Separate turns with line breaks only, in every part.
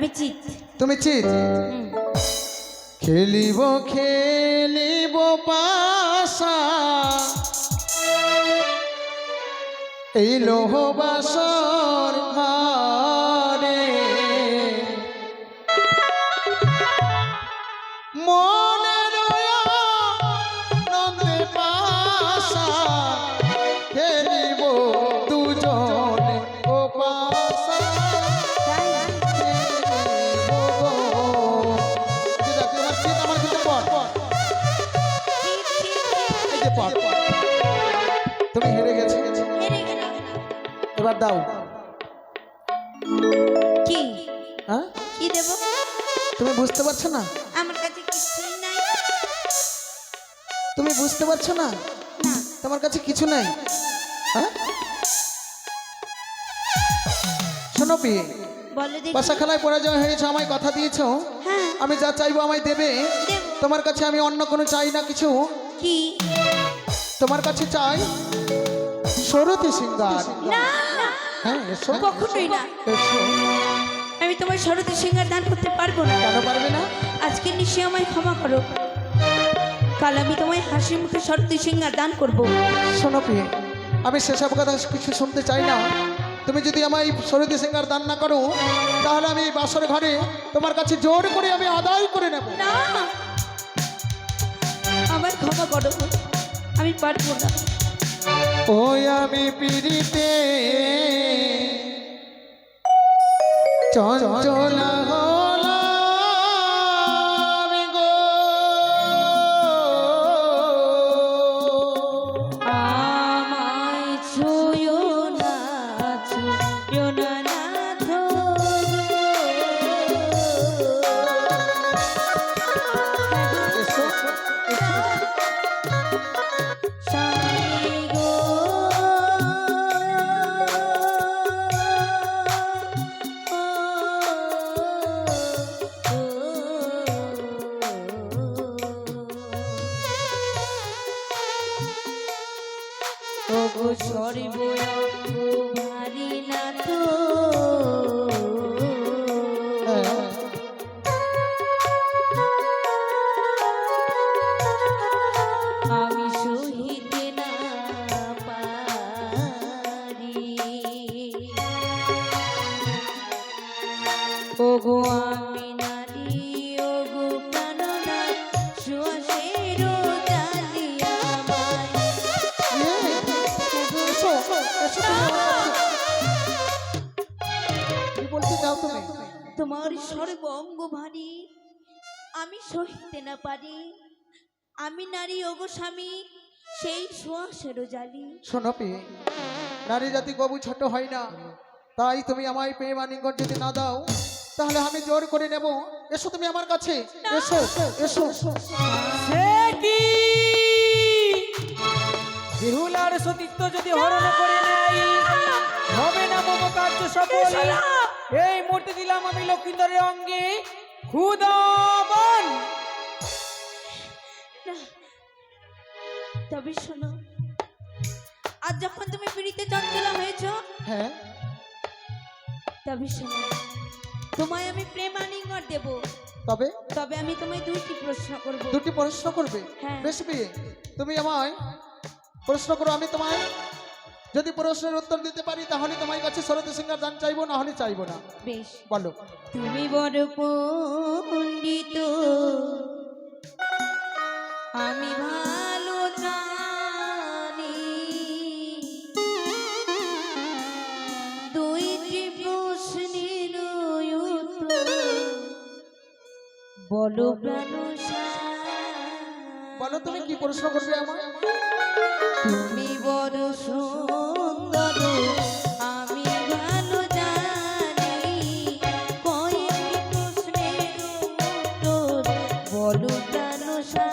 আমি চিত।
তুমি চিত? খেলিব খেলিব পাশা এই লোহ বাসর ঘরে মনের নন্দে পাশা খেলিব দুজনে ও পাশা তুমি হেরে গেছো, এবার দাও।
কি
হ্যাঁ
কি দেব?
তুমি বুঝতে পারছো না?
আমার কাছে কিছুই নাই।
তুমি বুঝতে পারছো না?
না।
তোমার কাছে কিছু নাই? হ্যাঁ শোনো পি,
বলো দেখি।
বাসা খেলায় পরাজয় হয়েছে, আমায় কথা দিয়েছো
হ্যাঁ।
আমি যা চাইবো আমায় দেবে।
দেব।
তোমার কাছে আমি অন্য কোনো চাই না কিছু।
কি?
তোমার কাছে চাই সরতি সিঙ্গার।
না
হ্যাঁ এসো,
কখনোই না।
এসো।
আমি তোমার শরতের সিংহার দান করতে পারবো না।
কেন পারবে না?
আজকে নিশ্চয়ই আমায় ক্ষমা করো, কাল আমি তোমায় হাসি মুখে শরতের সিংহার দান করবো।
শোনো প্রিয়, আমি সেসব কথা কিছু শুনতে চাই না। তুমি যদি আমায় সরতি সিঙ্গার দান না করো তাহলে আমি এই বাসর ঘরে তোমার কাছে জোর করে আমি আদায় করে নেব।
না, আমার ক্ষমা করো, আমি পারবো না।
ওই আমি পিড়িতে চঞ্চলা হলাম গো,
আমায় ছুঁয়ো না, ছুঁয়ো না নাথ গো।
এসো, এসো।
স্বামী গো, ওগো সর্বঙ্গ ভারী নাথ, আমি সহিতে না পারি। ওগো আমি নারী, ওগো প্রাণনাথ, সুয়াসের জালি আমায়।
এসো, এসো তুমি আমার কাছে। কি বলতে চাও তুমি?
তোমার সর্বঙ্গ ভারী, আমি সহিতে না পারি। আমি নারী, ওগো স্বামী, সেই সুয়াসের জালি।
শোনো প্রিয়, নারী জাতি কবু ছোট হয় না, তাই তুমি আমায় পেয়ে মানিকগঞ্জ যদি না দাও তাহলে আমি জোর করে নেব। এসো তুমি আমার কাছে, এসো এসো।
সে কি বিহুলার সতীত্ব যদি হরণ করে নেই হবে না মম কার্য সফল। এই মুহূর্তে দিলাম আমি লক্ষিন্দরের অঙ্গে ক্ষুদাবন।
না, তবে শোনো, আজ যখন তুমি পিড়িতে চঞ্চলা হয়েছ,
হ্যাঁ
তবে শোনো, তোমায় আমি প্রেমালিঙ্গন দেব।
তবে
তবে আমি তোমায় দুইটি প্রশ্ন করব।
দুটি প্রশ্ন করবে?
হ্যাঁ।
বেশ প্রিয়, তুমি আমায় প্রশ্ন করো, আমি তোমায় যদি প্রশ্নের উত্তর দিতে পারি তাহলে তোমার কাছে সরতি সিঙ্গার দান চাইবো, না হলে চাইবো না।
বেশ।
বলো।
তুমি বড় পণ্ডিত, আমি ভালো জানি, দুইটি প্রশ্নের উত্তর বলো প্রাণসার।
বলো তুমি কি প্রশ্ন করবে আমায়?
তুমি বড় সুন্দর, আমি ভালো জানি, কয়েকটি প্রশ্নের উত্তর বলো প্রাণসার।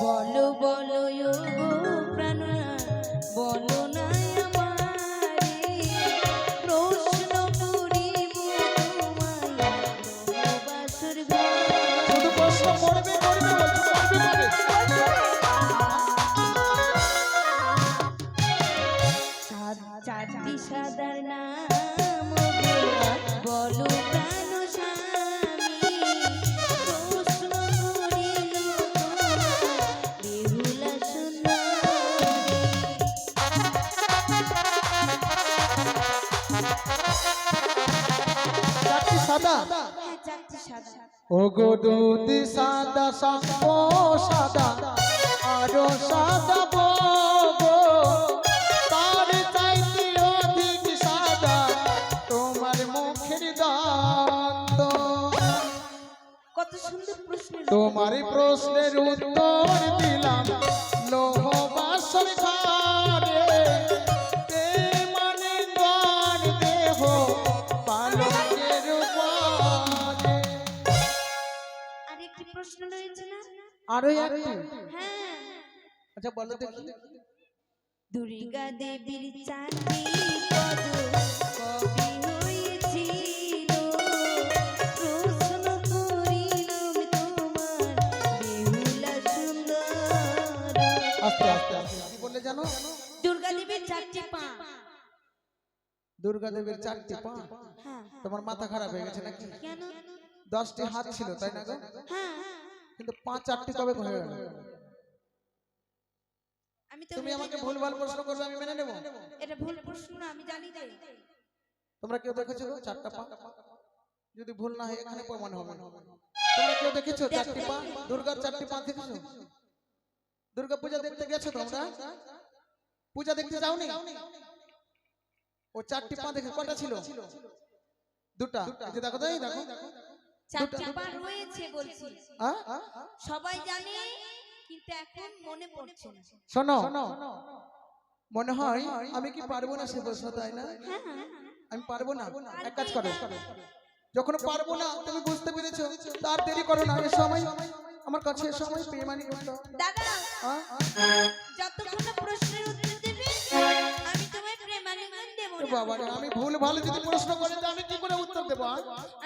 বলো বলো গো প্রাণনাথ, বলো না আমারে,
এসব মরবে মরবে বলছো, মরবে মরবে।
চারটি সাদার নাম বলো প্রাণ স্বামী, প্রশ্ন করিল বেহুলা সুন্দরী।
চারটি সাদা,
হ্যাঁ, চারটি সাদা।
ও গো দুধ সাদা সাম্প সাদা আরো সাদা বগো, তার চাইতে অধিক সাদা তোমার মুখের দন্ত।
কত সুন্দর প্রশ্ন।
তোমার প্রশ্নের উত্তর দিলাম লৌহ বাসর ঘরে, মানে গণ দেহ পালকের উপরে।
আরেকটি প্রশ্ন রয়েছে না?
আরো একটি,
হ্যাঁ।
আচ্ছা বলো দেখি।
দুর্গা দেবীর চাঁদি পদ কবি হয়েছিল, প্রশ্ন করিলাম তোমার বেহুলা সুন্দর।
আস্তে আস্তে আস্তে কি বললে জানো?
দুর্গা দেবীর চারটি পা।
দুর্গা দেবীর চারটি পা।
হ্যাঁ।
তোমার মাথা খারাপ হয়ে গেছে নাকি?
কেন?
10টি হাত ছিল তাই না গো?
হ্যাঁ।
কিন্তু 4টি কবে হয়ে গেল?
আমি তো
তুমি আমাকে ভুলভাল প্রশ্ন করবে, আমি মেনে নেব?
এটা ভুল প্রশ্ন না, আমি জানি যে।
তোমরা কেউ দেখেছো গো 4টা পা? যদি ভুল না হয় এখানে প্রমাণ হবে। তোমরা কেউ দেখেছো 4টি পা? দুর্গার 4টি পা দেখেছো? দুর্গা পূজা দেখতে গেছো তোমরা? পূজা দেখতে যাওনি? ও 4টি পা দেখে কটা ছিল? 2টা। এই যে দেখো তো, এই দেখো
চারটি পা রয়েছে বলছি,
হ্যাঁ?
সবাই জানে, কিন্তু এখন মনে পড়ছে না।
শোনো, মনে হয় আমি কি পারবো না সে প্রশ্ন, তাই না?
হ্যাঁ।
আমি পারবো না। এক কাজ করো, যখন পারবো না তুমি বুঝতে পেরেছো, তার দেরি করো না, এর সময় আমার কাছে এর সময় বেমানি করতে হবে।
দাদা,
হ্যাঁ?
যতক্ষণ না প্রশ্নের উত্তর দেবে আমি তোমায় প্রেমালিঙ্গন দেব
এ
না।
বাবা রে, আমি ভুল ভালো যদি প্রশ্ন করি তো আমি কি করে উত্তর দেবো?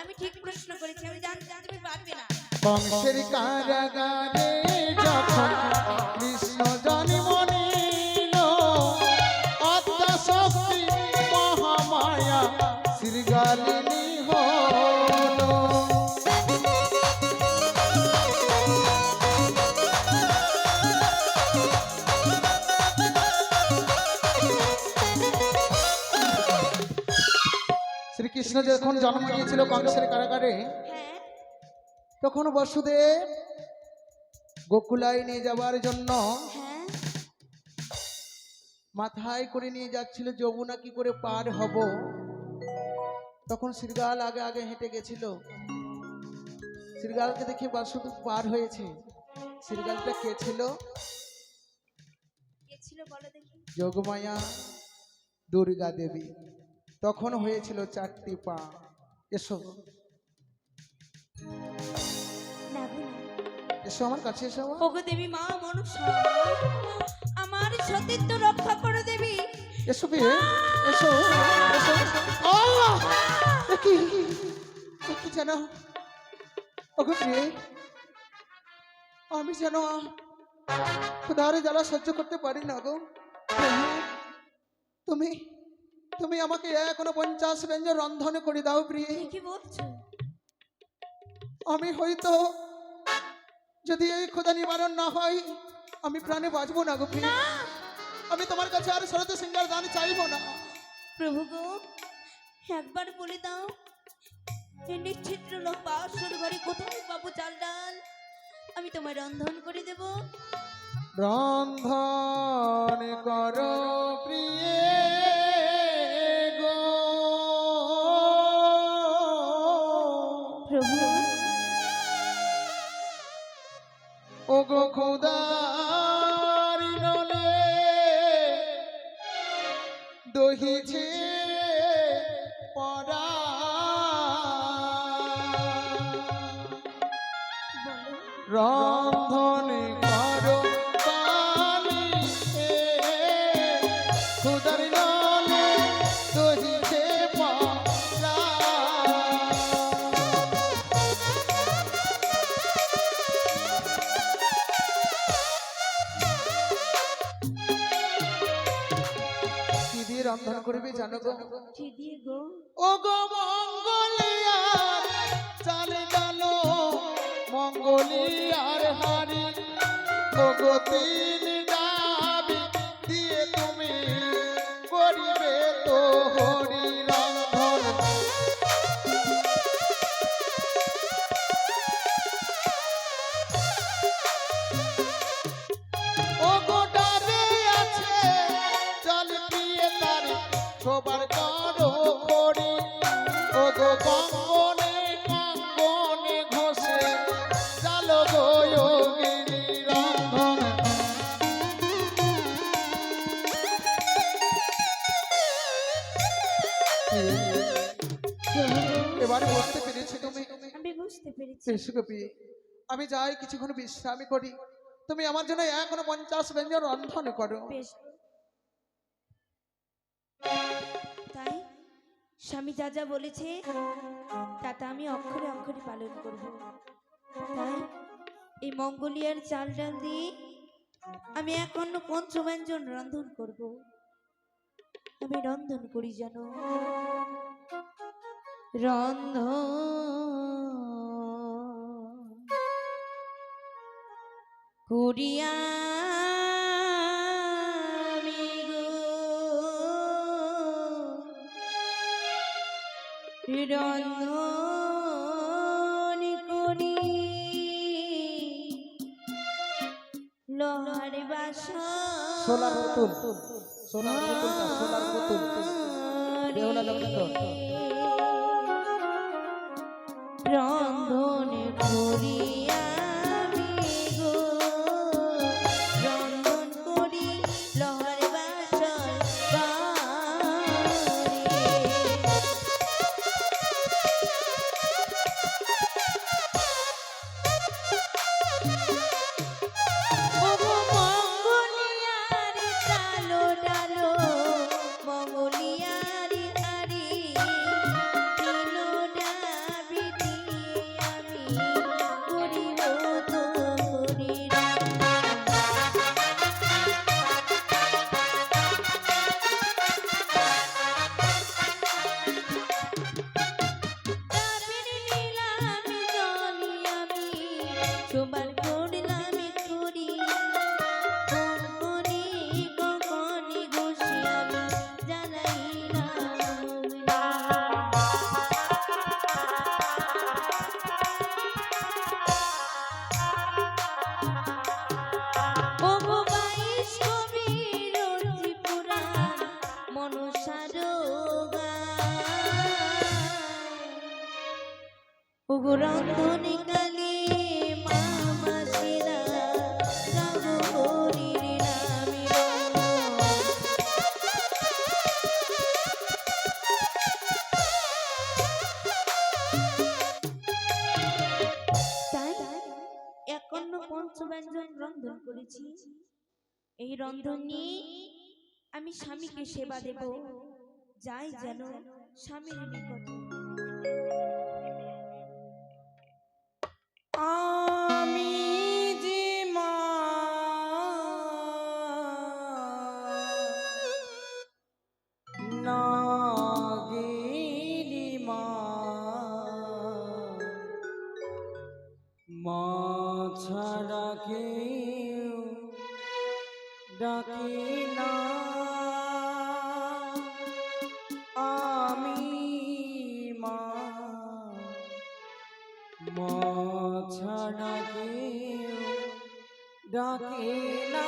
আমি ঠিক প্রশ্ন করেছি, আমি জানতাম তুমি পারবে না।
কংসের কারাগারে যখন কৃষ্ণ জন্ম নিল, আত্মা শক্তি মহামায়া শ্রীগালিনী হলো। শ্রীকৃষ্ণ যখন জন্ম নিয়েছিল কংসের কারাগারে,
হ্যাঁ।
তখন বসুদেব গোকুলায় নিয়ে যাওয়ার জন্য
হ্যাঁ।
মাথায় করে নিয়ে যাচ্ছিল যমুনা কি করে পার হব। তখন শ্রীগাল আগে আগে হেঁটে গেছিল। শ্রীগালকে দেখে বসুদেব পার হয়েছে। শ্রীগালটা কে ছিল?
কে ছিল বলো দেখি?
যোগমায়া দুর্গা দেবী। তখন হয়েছিল 4টি পা। এসো
না গো না।
এসো আমার কাছে এসো।
ওগো দেবী মা মনসা, আমার সতীত্ব রক্ষা করো দেবী।
এসো বিয়ে, এসো এসো। আহ! কি কি জানো ওগো প্রিয়ে, আমি যেন খোদারে জ্বালা সহ্য করতে পারি না গো। তুমি তুমি আমাকে এখনো 50 ব্যঞ্জন রন্ধন করে দাও প্রিয়ে।
কি বলছো?
আমি হয়তো যদি এই খোদা নিবারণ না হয় আমি প্রাণে বাঁচবো না গো প্রিয়ে। আমি তোমার কাছে আর শরৎ সিংহার দান চাইবো না।
প্রভু গো, একবার বলে দাও, এই নিশ্চিত্র লোক বাসর ঘরে কোথায় পাবো চাল ডাল? আমি তোমায় রন্ধন করে দেব।
রন্ধন করো প্রিয়ে গো।
প্রভু,
ও গো খোদার নলে দহিছে পরা। রন্ধন করো পানি খোদার নলে দহিছে পরা। রন্ধন করবি জানো গো?
কি দিয়ে গো?
ও গো মঙ্গলিয়ার চাল ডালো মঙ্গলিয়ার হারি, ও গো তিন ডাবি দিয়ে তুমি করিবে তো হরি রন্ধন। ও গো ডাবে আছে চাল দিয়ে তার সবার করো করি, ও গো কঙ্গনে কঙ্গনে ঘষে চালো গো যোগিনী রন্ধন। এবারে বুঝতে পেরেছি তুমি?
আমি বুঝতে পেরেছি।
এসো কবি, আমি যাই কিছুক্ষণ বিশ্রাম করি, তুমি আমার জন্য 49 ব্যঞ্জন রন্ধন করো।
বেশ। তাই স্বামী যা যা বলেছে তা আমি অক্ষরে অক্ষরে পালন করব। তাই এই মঙ্গলিয়ার চাল ডাল দিয়ে আমি 51 ব্যঞ্জন রন্ধন করব। আমি রন্ধন করি জানো, রন্ধন করিয়া আমি গো রন্ধন করি লোহার বাসন
সোলার পুতুল, সোলার পুতুল না, সোলার পুতুল বেহুলা লক্ষ্মী তো।
রন্ধন করি আমি গো রন্ধন করি লোহার বাসন মঙ্গলিয়ার চালো ডালো মঙ্গলিয়ার হারি কিলো ডাবি দিয়ে আমি করিব তো হরি ডাবির নিলামি জলি আমি সবার করলাম করি কঙ্কনি কঙ্কনি ঘষি আমি জ্বালাইলাম ও গো 22 কবির ত্রিপুরা মনসার ও গো রন্ধনে কালী মামা শিরা গাবো হরির নামে তাই 51 ব্যঞ্জন রন্ধন করেছি। এই রন্ধন নিয়ে আমি স্বামীকে সেবা দেব, যাই যেন স্বামীর নিকট।
আমি যে মা নাগিনী মা, মা ছাড়া কেউ ডাকে না, আমি মা মা ছাড়া কেউ ডাকে না।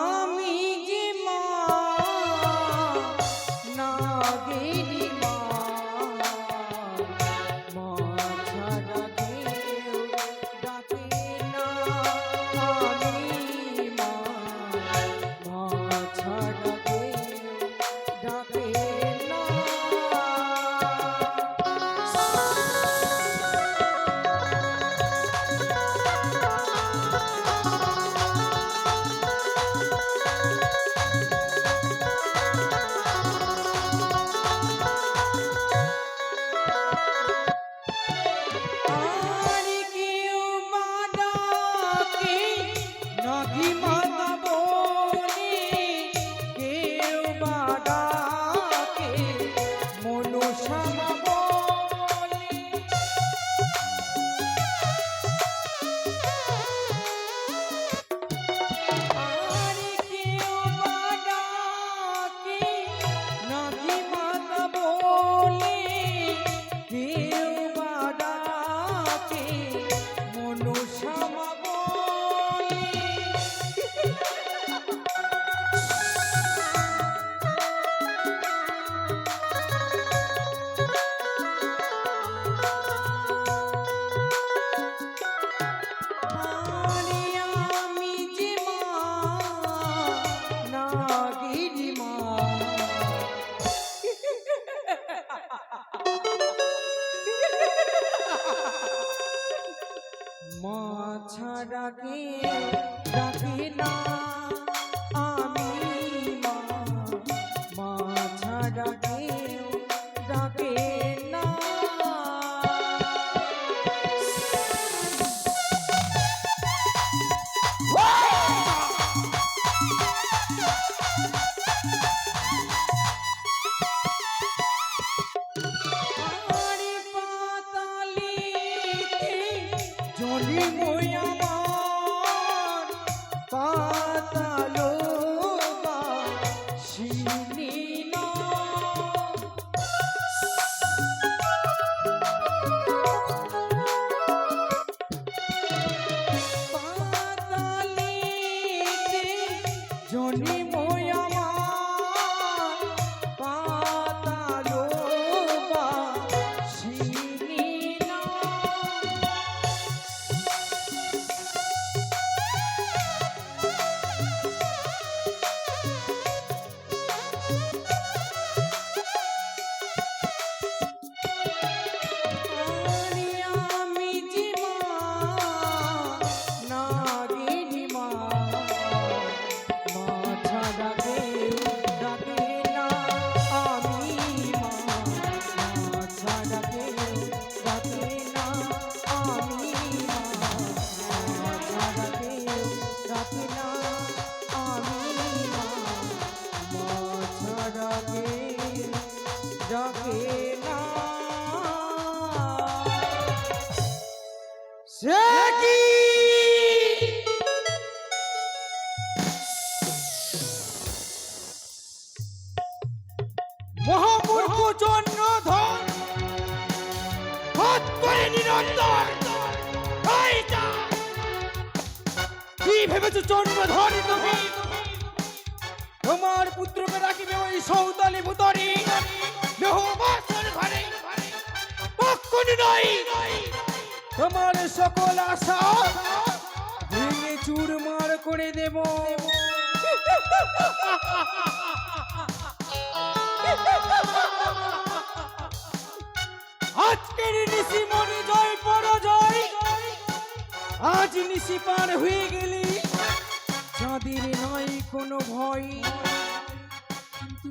আমি যে মা নাগিনী মা, মা ছাড়া কেউ ডাকে না, আমি মা মা ছাড়া কেউ ডাকে না। ছাড়া কেউ ডাকে না। আরে পাতালিতে জলি মই আমার পাতালো বাসিনী না। পাতালিতে জলি মই আমার পাতালো বাসিনী না। আরে আমি যে মা নাগিনী মা, মা ছাড়া কেউ ডাকে না। আমি মা, মা ছাড়া কেউ ডাকে না। আমি মা, মা ছাড়া কেউ ডাকে না। আমি মা, মা ছাড়া কেউ ডাকে না। সে কি মহামূর্খ জন্মধন হাত করে নিরন্তর কি ভেবেছো জন্মধন তুমি? তোমার পুত্রকে রাখিবে ওই সৌতালি ভূতরি মেহবাসর ঘরে, কখনো নয়। তোমার সকল আশা ভেঙে চুরমার করে দেব। আজকের নিশি মনে জয় পরাজয়, আজ নিশি পার হয়ে গেলি চাঁদের নয় কোনো ভয়। কিন্তু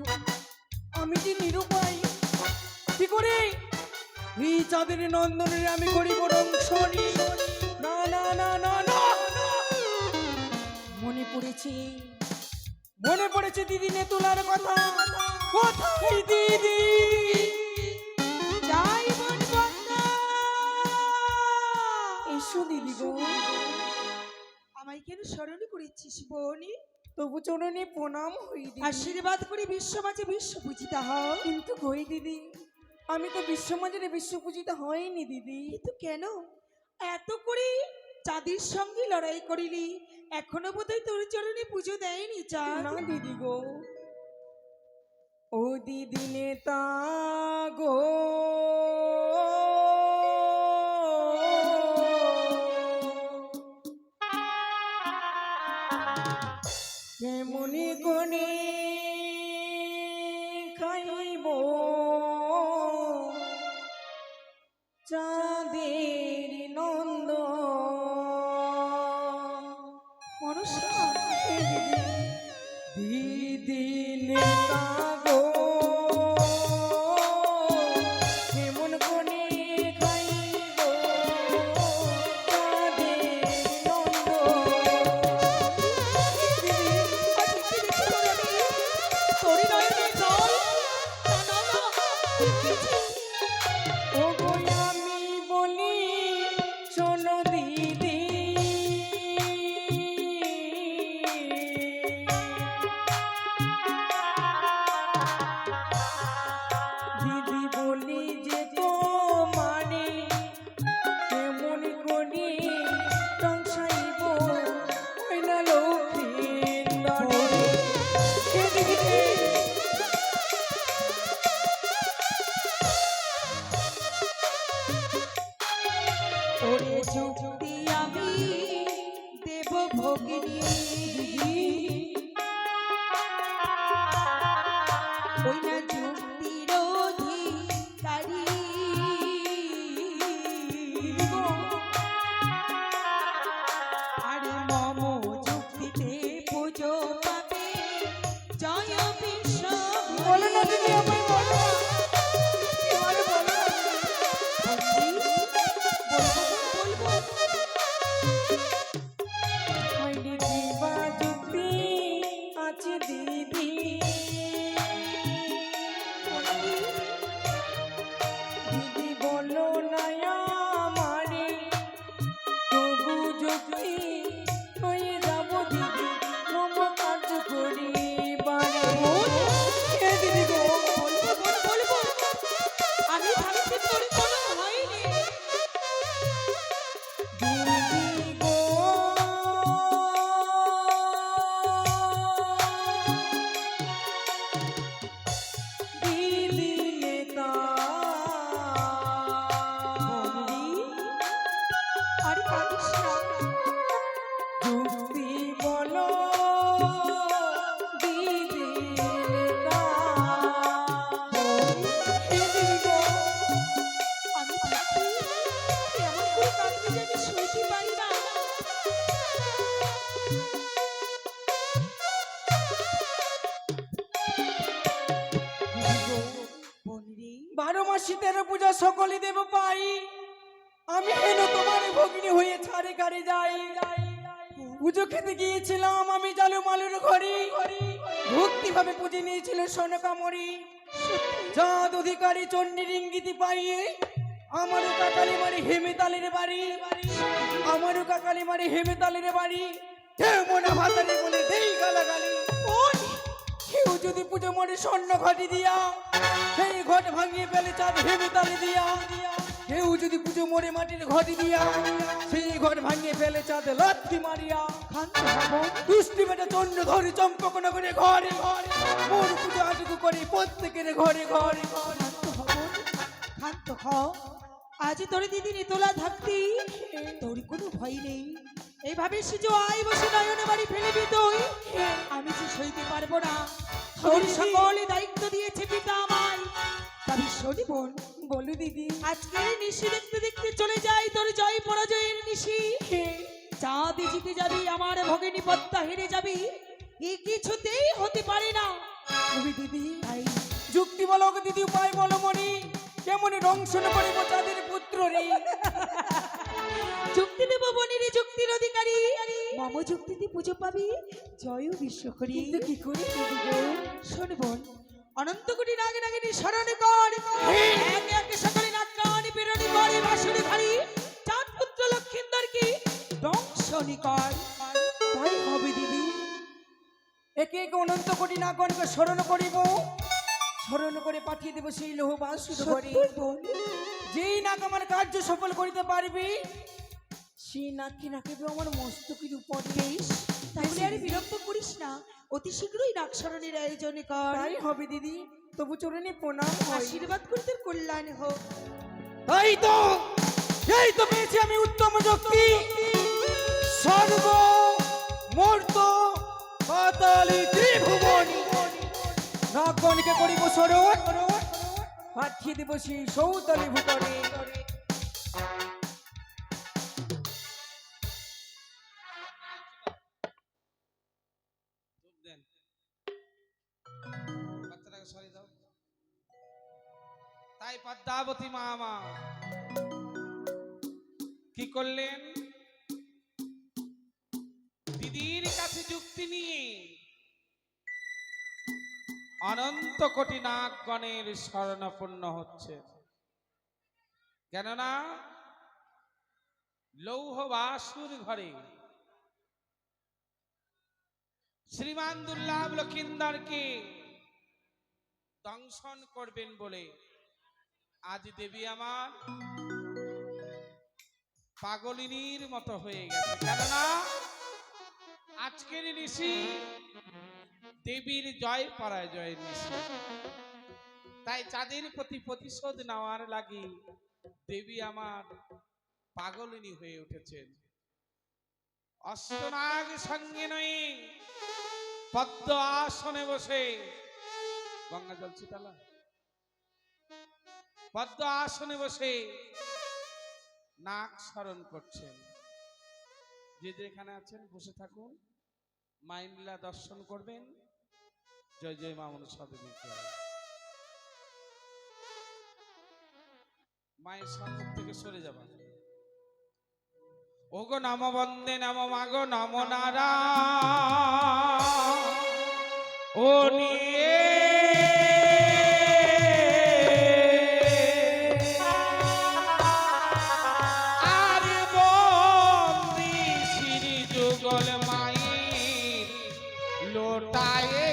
আমি যে নিরুপায়, কি করে এই চাঁদের নন্দনের আমি করিব রংসনি? না না না না না, মনে পড়েছে দিদি নেতুলার কথা। কোথায় দিদি? যাই মন গঙ্গা, এসো দিদি গো।
আমায় কেন স্মরণ করেছিস বোনি?
তবু চরণে প্রণাম হই দিদি।
আশীর্বাদ করে বিশ্ব মাঝে বিশ্ব পূজিতা হও।
কিন্তু কই দিদি, আমি তো বিশ্বমাজের বিশ্ব পূজিতা হয়নি দিদি।
কিন্তু কেন এত করে চাঁদের সঙ্গে লড়াই করিলি, এখনো বোধহয় তোর চরণে পুজো দেয়নি চাঁদ?
না দিদি গো, ও দিদি নেতা গো, কেমনি কোনে খাইব চাঁদের নন্দ
মনসা
দিদি নেতা গো, কেমন কোনে খাইব চাঁদের নন্দ।
তোরই নয়নে জল।
ও গো আমি বলি শোনো দিদি, দিদি বলি যে তোমারে কেমন করি সংসাইব ওই না লক্ষ্মীর দরে।
ওরে যুক্তি আমি দেব ভগিনী, ওই না যুক্তির অধিকারী। আরে মম যুক্তিতে পুজো পাবে জয় বিশ্ব।
বলো না দিদি আমায় বলো না। এবারে বলো না দিদি।
বলবো।
হয়নি কি বা যুক্তি আছে দিদি, দিদি বলো না আমারে, তবু যুক্তি হয়ে যাব দিদি, নম কাজ করিবারে। এ দিদি গো,
বলবো। আমি ভাবছি তোর কোনো হয়নি।
দিদি গো, দিদি নেতা
আরে কাঁদিস না।
যুক্তি বলো দিদি নেতা। এ দিদি গো,
আমি ভাবছি এমন করে কাঁদতে যে আমি সইতে পারি না। বনরি
12 মাসি 13 পূজা সকলে দেব পাই, আমি কেন তোমার ভগিনী হয়ে ছাড়ে গাড়ি যাই। পুজো খেতে গিয়েছিলাম আমি জালু মালুর ঘরে, ভক্তি ভাবে পুজো নিয়েছিল সোনকামরি। চাঁদ অধিকারী চণ্ডীর ইঙ্গিতি পাইয়ে আমারও কাকালি মারি হেমেতালের বাড়ি, আমারও কাকালি মারি হেমেতালের বাড়ি। কেউ মনে ভাতারি বলে দেই গালাগালি। কেউ যদি পুজো মরে স্বর্ণ ঘটি দিয়া, সেই ঘট ভাঙিয়ে ফেলে চাঁদ হেমেতালে দিয়া। কেউ যদি পুজো মরে মাটির ঘটি দিয়া, সেই ঘট ভাঙিয়ে ফেলে চাঁদ লাথি মারিয়া। দুষ্টি বেটা চন্ড ধরে চম্পক নগরে ঘরে ঘরে, মোর পুজো আটুকু করে প্রত্যেকের ঘরে ঘরে ঘরে।
খান্ত খ আজ তোর দিদি নিতলা থাকতি তোর কোনো ভয় নেই। এইভাবে সিজো আয় বসে নয়নে বাড়ি ফেলবি তুই, আমি যে সইতে পারবো না। তোর সকলে দায়িত্ব দিয়েছে পিতা আমায়। তবে শোনি বোন,
বলু দিদি।
আজকে নিশি দেখতে দেখতে চলে যাই তোর জয় পরাজয়ের নিশি। চাঁদ জিতে যাবি, আমার ভগিনী পদ্মা হেরে যাবি, এ কিছুতেই হতে পারে না।
তুমি দিদি যুক্তি বলো গো দিদি, উপায় বলো মনি, কেমন রংশন করিব চাঁদের পুত্র রে।
যুক্তি দেব বনের যুক্তির অধিকারী, মম যুক্তিতে পুজো পাবি জয় বিশ্বকরী।
কিন্তু কি করে দিদি গো?
শোন বোন, অনন্ত কোটি নাগে নাগিনী স্মরণ কর, একে একে সকলে নাক কান পেরণি করে বাসুরি খালি চাঁদ পুত্র লক্ষিন্দর কি দংশনী কর।
তাই হবে দিদি, একে একে অনন্ত কোটি নাগণকে স্মরণ করিব, স্মরণ করে পাঠিয়ে দেব সেই লোহ বাসুর ঘরে।
সত্যই বোন,
যেই নাক আমার কার্য সফল করিতে পারবি, সেই নাকি রাখবে আমার মস্তকের উপরে।
বেশ, তাহলে আর বিরক্ত করিস না, অতি শীঘ্রই নাক স্মরণের আয়োজন কর।
তাই হবে দিদি, তবু চরণে প্রণাম হয়।
আশীর্বাদ করতে কল্যাণ হোক।
তাই তো, এই তো পেয়েছি আমি উত্তম যুক্তি। সর্ব মূর্ত পাতালি ত্রিভুবনী নাগগণকে করিব স্মরণ, পাঠিয়ে দেব সেই সৌতলি ভূতলে।
বাচ্চাটাকে সরিয়ে দাও। তাই পদ্মাবতী মা কি করলেন? দিদির কাছে যুক্তি নিয়ে অনন্ত কোটি নাগগণের শরণাপন্ন হচ্ছে। কেননা লৌহ বাসুর ঘরে শ্রীমান দুর্লভ লক্ষিন্দরকে দংশন করবেন বলে আজ দেবী আমার পাগলিনীর মতো হয়ে গেছে। কেননা আজকের নিশি দেবীর জয় পরাজয়ের নিশি, তাই চাঁদের প্রতি প্রতিশোধ নেওয়ার লাগি দেবী আমার পাগলিনী হয়ে উঠেছেন। অষ্টনাগ সঙ্গে নয়, পদ্ম আসনে বসে গঙ্গা জল ছিটালা, পদ্ম আসনে বসে নাক স্মরণ করছেন। যে যেখানে আছেন বসে থাকুন, মাইনলা দর্শন করবেন। জয় জয় মা মনসা দেবী। মায়ের সম্মুখ থেকে সরে যাবা। ওগো নম বন্দে নম মাগো নম নারা ও নিয়ে আর বন্দি শ্রী যুগল মায়ের লোটায়ে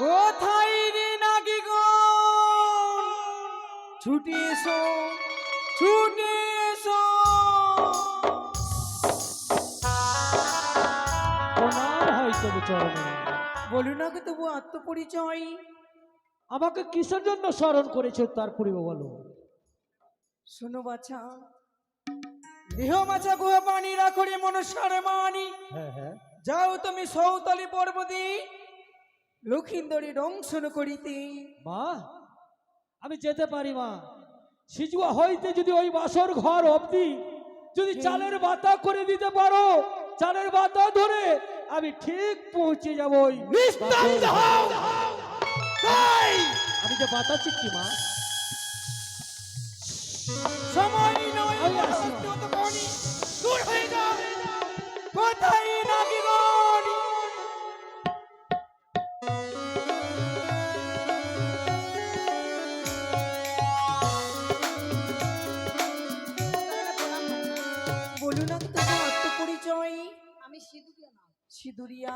কোথায় রে নাগি গো ছুটে এসো ছুটে এসো
প্রণাম হয় তবু চরণে।
বলুন না তবু আত্মপরিচয়।
আমাকে কিসের জন্য স্মরণ করেছো তার পূর্বে বলো।
শোনো বাছা, দেহ মাছা গুহ পানি রাখরে মনসার মানি।
হ্যাঁ হ্যাঁ,
যাও তুমি সৌতলি পর্বতী লক্ষিন্দরী দংশন করিতে।
মা আমি যেতে পারি মা। সিজুয়া হইতে যদি ওই বাসর ঘর অবধি যদি চালের বাতা করে দিতে পারো, চালের বাতা ধরে আমি ঠিক পৌঁছে যাবো। আমি যে বাতাচ্ছি কি মা,
সময় নয়,
আমি আসি।
ততক্ষণই দূর হয়ে যাও। কোথায় নাকি গণ? বলুন না তোমার আত্মপরিচয়।
আমি সিধুরিয়া নাম।
সিঁদুরিয়া।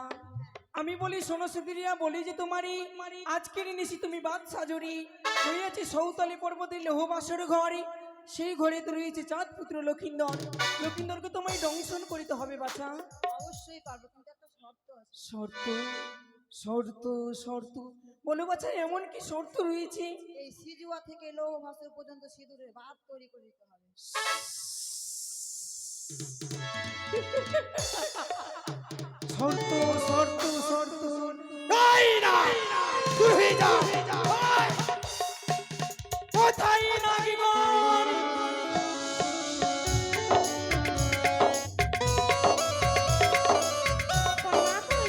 আমি বলি শোনো সিঁদুরিয়া, বলি যে তোমারই আজকের নিশি তুমি বাদ সাজুরি হইয়াছি সৌতালি পর্বতে লোহবাসর ঘরে। সেই ঘরে তো রয়েছে চাঁদ পুত্র লক্ষিন্দর। লক্ষিন্দরকে তোমায় দংশন করিতে হবে বাছা।
অবশ্যই পারবো, কিন্তু একটা শর্ত আছে।
শর্ত শর্ত শর্ত বলো বাছা, এমন কি শর্ত রয়েছে?
এই সিজুয়া থেকে লৌহ ভাস্কর পর্যন্ত সিঁদুরের ভাত তৈরি করে দিতে হবে।
শর্ত শর্ত শর্ত নাই না, দূর হয়ে যা। ওই! কোথায় নাগিগণ?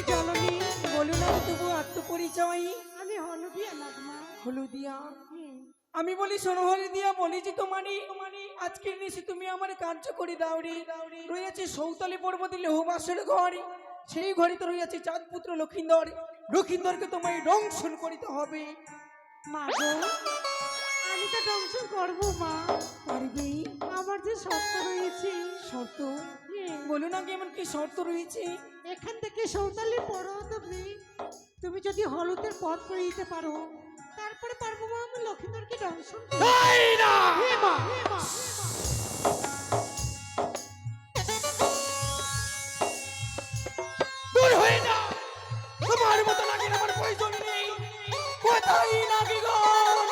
জননী,
বলো না তবু আত্মপরিচয়।
আমি হলুদিয়া নাগমা।
হলুদিয়া, আমি বলি শোনো হলুদিয়া, বলেছি তোমারই আজকের নিশে তুমি আমার কার্য করে দাওরি। রয়েছে সৌতালি পর্বতে লৌহবাসের ঘর, সেই ঘরে তো রয়েছে চাঁদ পুত্র লক্ষিন্দর। লক্ষিন্দরকে তোমায় দংশন করিতে হবে।
মা গো, আমি তো দংশন করবো মা।
পারবে?
আমার যে শর্ত রয়েছে।
শর্ত বলো না কেমন কি শর্ত রয়েছে?
এখান থেকে সৌতালির পর্বত অবধি তুমি যদি হলুদের পথ করে দিতে পারো, তারপরে পারবো মা আমি লক্ষিন্দরকে দংশন করতে।
নাই না!
হে মা, হে মা।
দূর হয়ে যা, তোমার মতো নাকি আমার প্রয়োজন নেই। কোথায় নাগিগণ?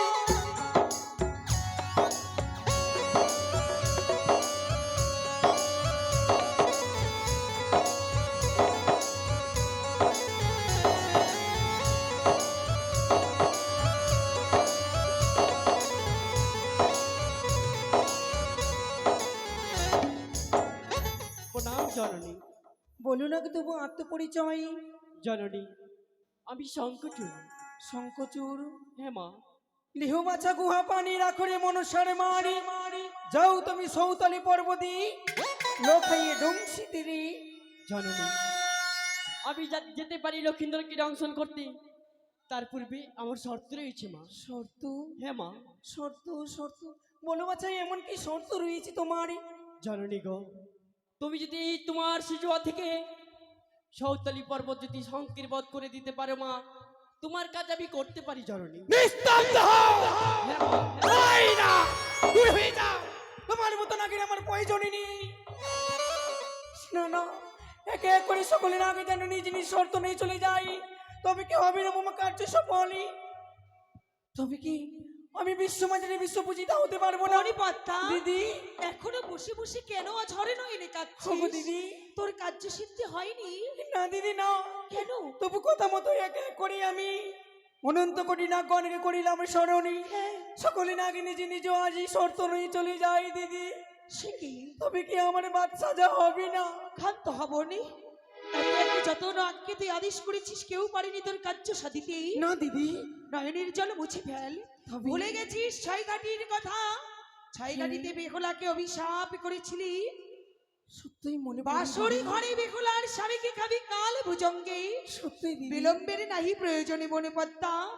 প্রণাম জননী।
বলো না কি তবু আত্মপরিচয়।
জননী, আমি শঙ্কচূড়।
শঙ্কচূড়,
হ্যাঁ মা।
লিহবাছা গুহা পানি রাখরে মনুষ্যরে মারি। যাও তুমি সৌতালি পর্বতী লোকাইয়ে ডংসি তিরি।
জননী, আমি যেতে পারি লক্ষিন্দরকে দংশন করতে, তার পূর্বে আমার শর্ত রয়েছে মা।
শর্ত?
হ্যাঁ মা।
শর্ত শর্ত বলো বাছা, এমন কি শর্ত রয়েছে তোমার?
জননী গো, তুমি যদি তোমার সিজুয়া থেকে সৌতালি পর্বত যদি সংকীর বধ করে দিতে পারো মা, তোমার কাজ আমি করতে পারি জননী।
নিস্তব্ধ হও!
হ্যাঁ মা।
নাই না, দূর হয়ে যাও, তোমার মতো নাকি আমার প্রয়োজনই নেই। না না, একে এক করে সকলের আগে যেন নিজ নিজ শর্ত নিয়ে চলে যাই, তবে কি হবে না মামা কার্য সফলই? তবে কি আমি বিশ্বমাজারে বিশ্ব পূজিতা হতে পারবো না?
হরিপত্তা,
দিদি,
এখনো বসে বসে কেন ঝরে নইলে
ওগো
কাঁদছিস?
দিদি,
তোর কার্য সিদ্ধি হয়নি
না দিদি না,
কেন?
তবু কথা মতো এক এক করে আমি অনন্ত কোটি নাগগণকে করিলাম স্মরণী। সকলে নাকি নিজে নিজ আজই শর্ত নিয়ে চলে যাই দিদি।
সে কি?
তবে কি আমার বাদ সাজা হবে না?
ক্ষান্ত হবনি। যত রাগকে তুই আদেশ করেছিস, কেউ পারেনি তোর কার্য সাধিতে।
না দিদি,
নয়নের জল মুছে ফেল।
তবে-
ভুলে গেছিস ছাইঘাটির কথা? ছাইঘাটিতে বেহুলাকে অভিশাপ করেছিলি।
সত্যই মনে
বাসরি ঘরে বেহুলার স্বামীকে খাবি কাল ভুজঙ্গে।
সত্যি দিদি,
বিলম্বের নাহি প্রয়োজনে বনে পদ্মা।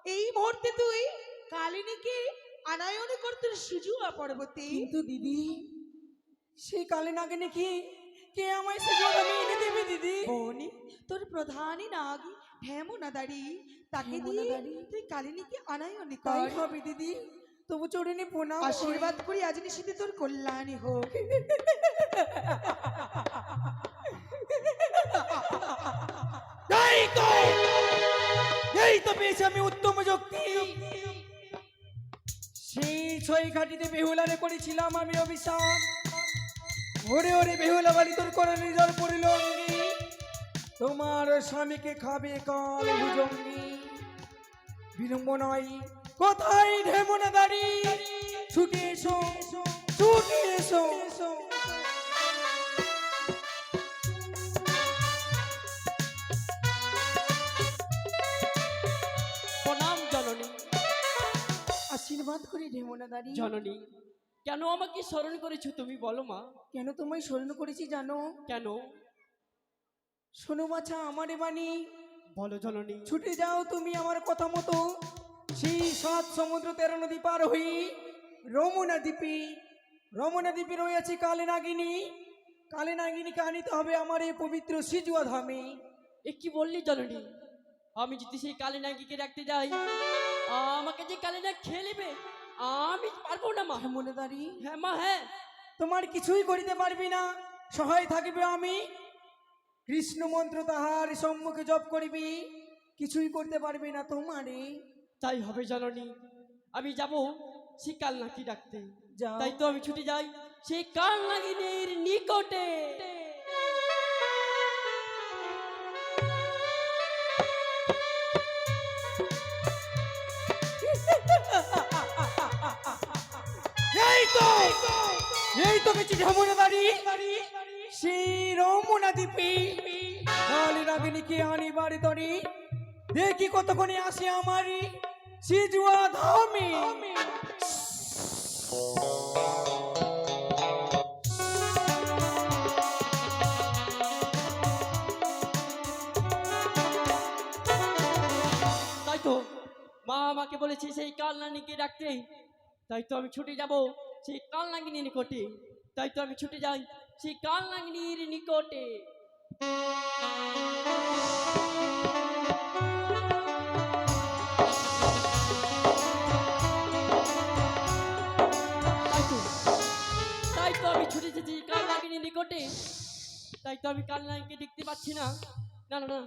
এই মুহূর্তে তুই কালিনীকে আনায়ন করতে সিজুয়া পর্বতে।
কিন্তু দিদি, সেই কালে নাগে নাকি কে আমায় সে জমি এনে দেবে দিদি?
বনি তোর প্রধানী নাগ হেমনাদারি, তাকে দিয়ে
হেমনাদারি?
তুই কালিনীকে আনায়ন
তাই
কর।
হবে দিদি, তবু চরণে প্রণাম করি।
আশীর্বাদ করি আজ নিশীথে তোর কল্যাণী হোক।
এই তো পেয়েছি আমি উত্তম যুক্তি। সেই ছয় ঘাটিতে বেহুলারে করেছিলাম আমি অভিশাপ। ওরে ওরে বেহুলা বাড়ি তোর করে নিজর পড়িল অঙ্গি, তোমার স্বামীকে খাবে কাল ভুজঙ্গি। বিলম্ব নয়, কোথায় ঢেমনা দাঁড়ি, ছুটে এসো, ছুটে এসো।
প্রণাম জননী।
আশীর্বাদ করি ঢেমনা দাঁড়ি।
জননী, কেন আমাকে স্মরণ করেছো তুমি বলো মা?
কেন তোমায় স্মরণ করেছি জানো?
কেন?
শোনো বাছা আমারে বাণী,
বলো জননী।
ছুটে যাও তুমি আমার কথা মতো, সেই 7 সমুদ্র 13 নদী পার হই রমনা দ্বীপে। রমনা দ্বীপে রয়েছে কালে নাগিনী। কালে নাগিনীকে আনিতে হবে আমার এই পবিত্র সিজুয়া ধামে।
এ কি বললি জননী? আমি যদি সেই কালী নাগিকে রাখতে যাই,
আমাকে যে কালে না খেয়ে নেবে, আমি পারবো না মা।
মনে দাঁড়ি
হ্যাঁ মা, হ্যাঁ।
তোমার কিছুই করিতে পারবি না, সহায় থাকিবে আমি। কৃষ্ণ মন্ত্র তাহার সম্মুখে জপ করিবি, কিছুই করতে পারবি না তোমারে।
তাই হবে জননী, আমি যাব সেই কাল নাকি ডাকতে।
যাও।
তাই তো আমি ছুটে যাই সেই কাল নাগিনীর নিকটে।
এই তো গেছি ঢামনা দাঁড়ি, সেই রমনা দ্বীপে কালী নাগিনীকে আনিবার তরে দেখি কতক্ষণে আসে আমারই সিজুয়া ধামে।
তাই তো মা আমাকে বলেছে সেই কাল নাগিনীকে ডাকতে। তাই তো আমি ছুটে যাব সেই কাল নাগিনীর নিকটে। তাই তো আমি ছুটে যাই সেই কাল নাগিনীর নিকটে। তাই তো আমি ছুটে যেছি কাল নাগিনীর নিকটে। তাই তো আমি কাল নাগিনীকে দেখতে পাচ্ছি না। না না না,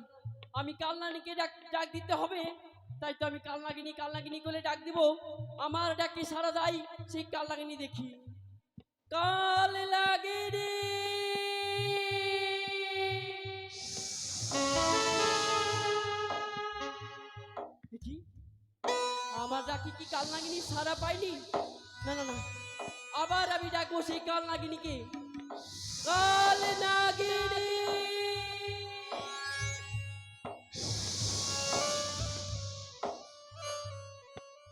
আমি কাল নাগিনীকে ডাক দিতে হবে। তাই তো আমি কাল নাগিনী করে ডাক দিব। আমার ডাকে সারা দেয় সেই কাল নাগিনী। দেখি কাল নাগিনী, দেখি আমার ডাকে কি কাল নাগিনী সারা পাইনি? না না না, আবার আমি ডাকবো সেই কাল নাগিনীকে। কাল নাগিনী,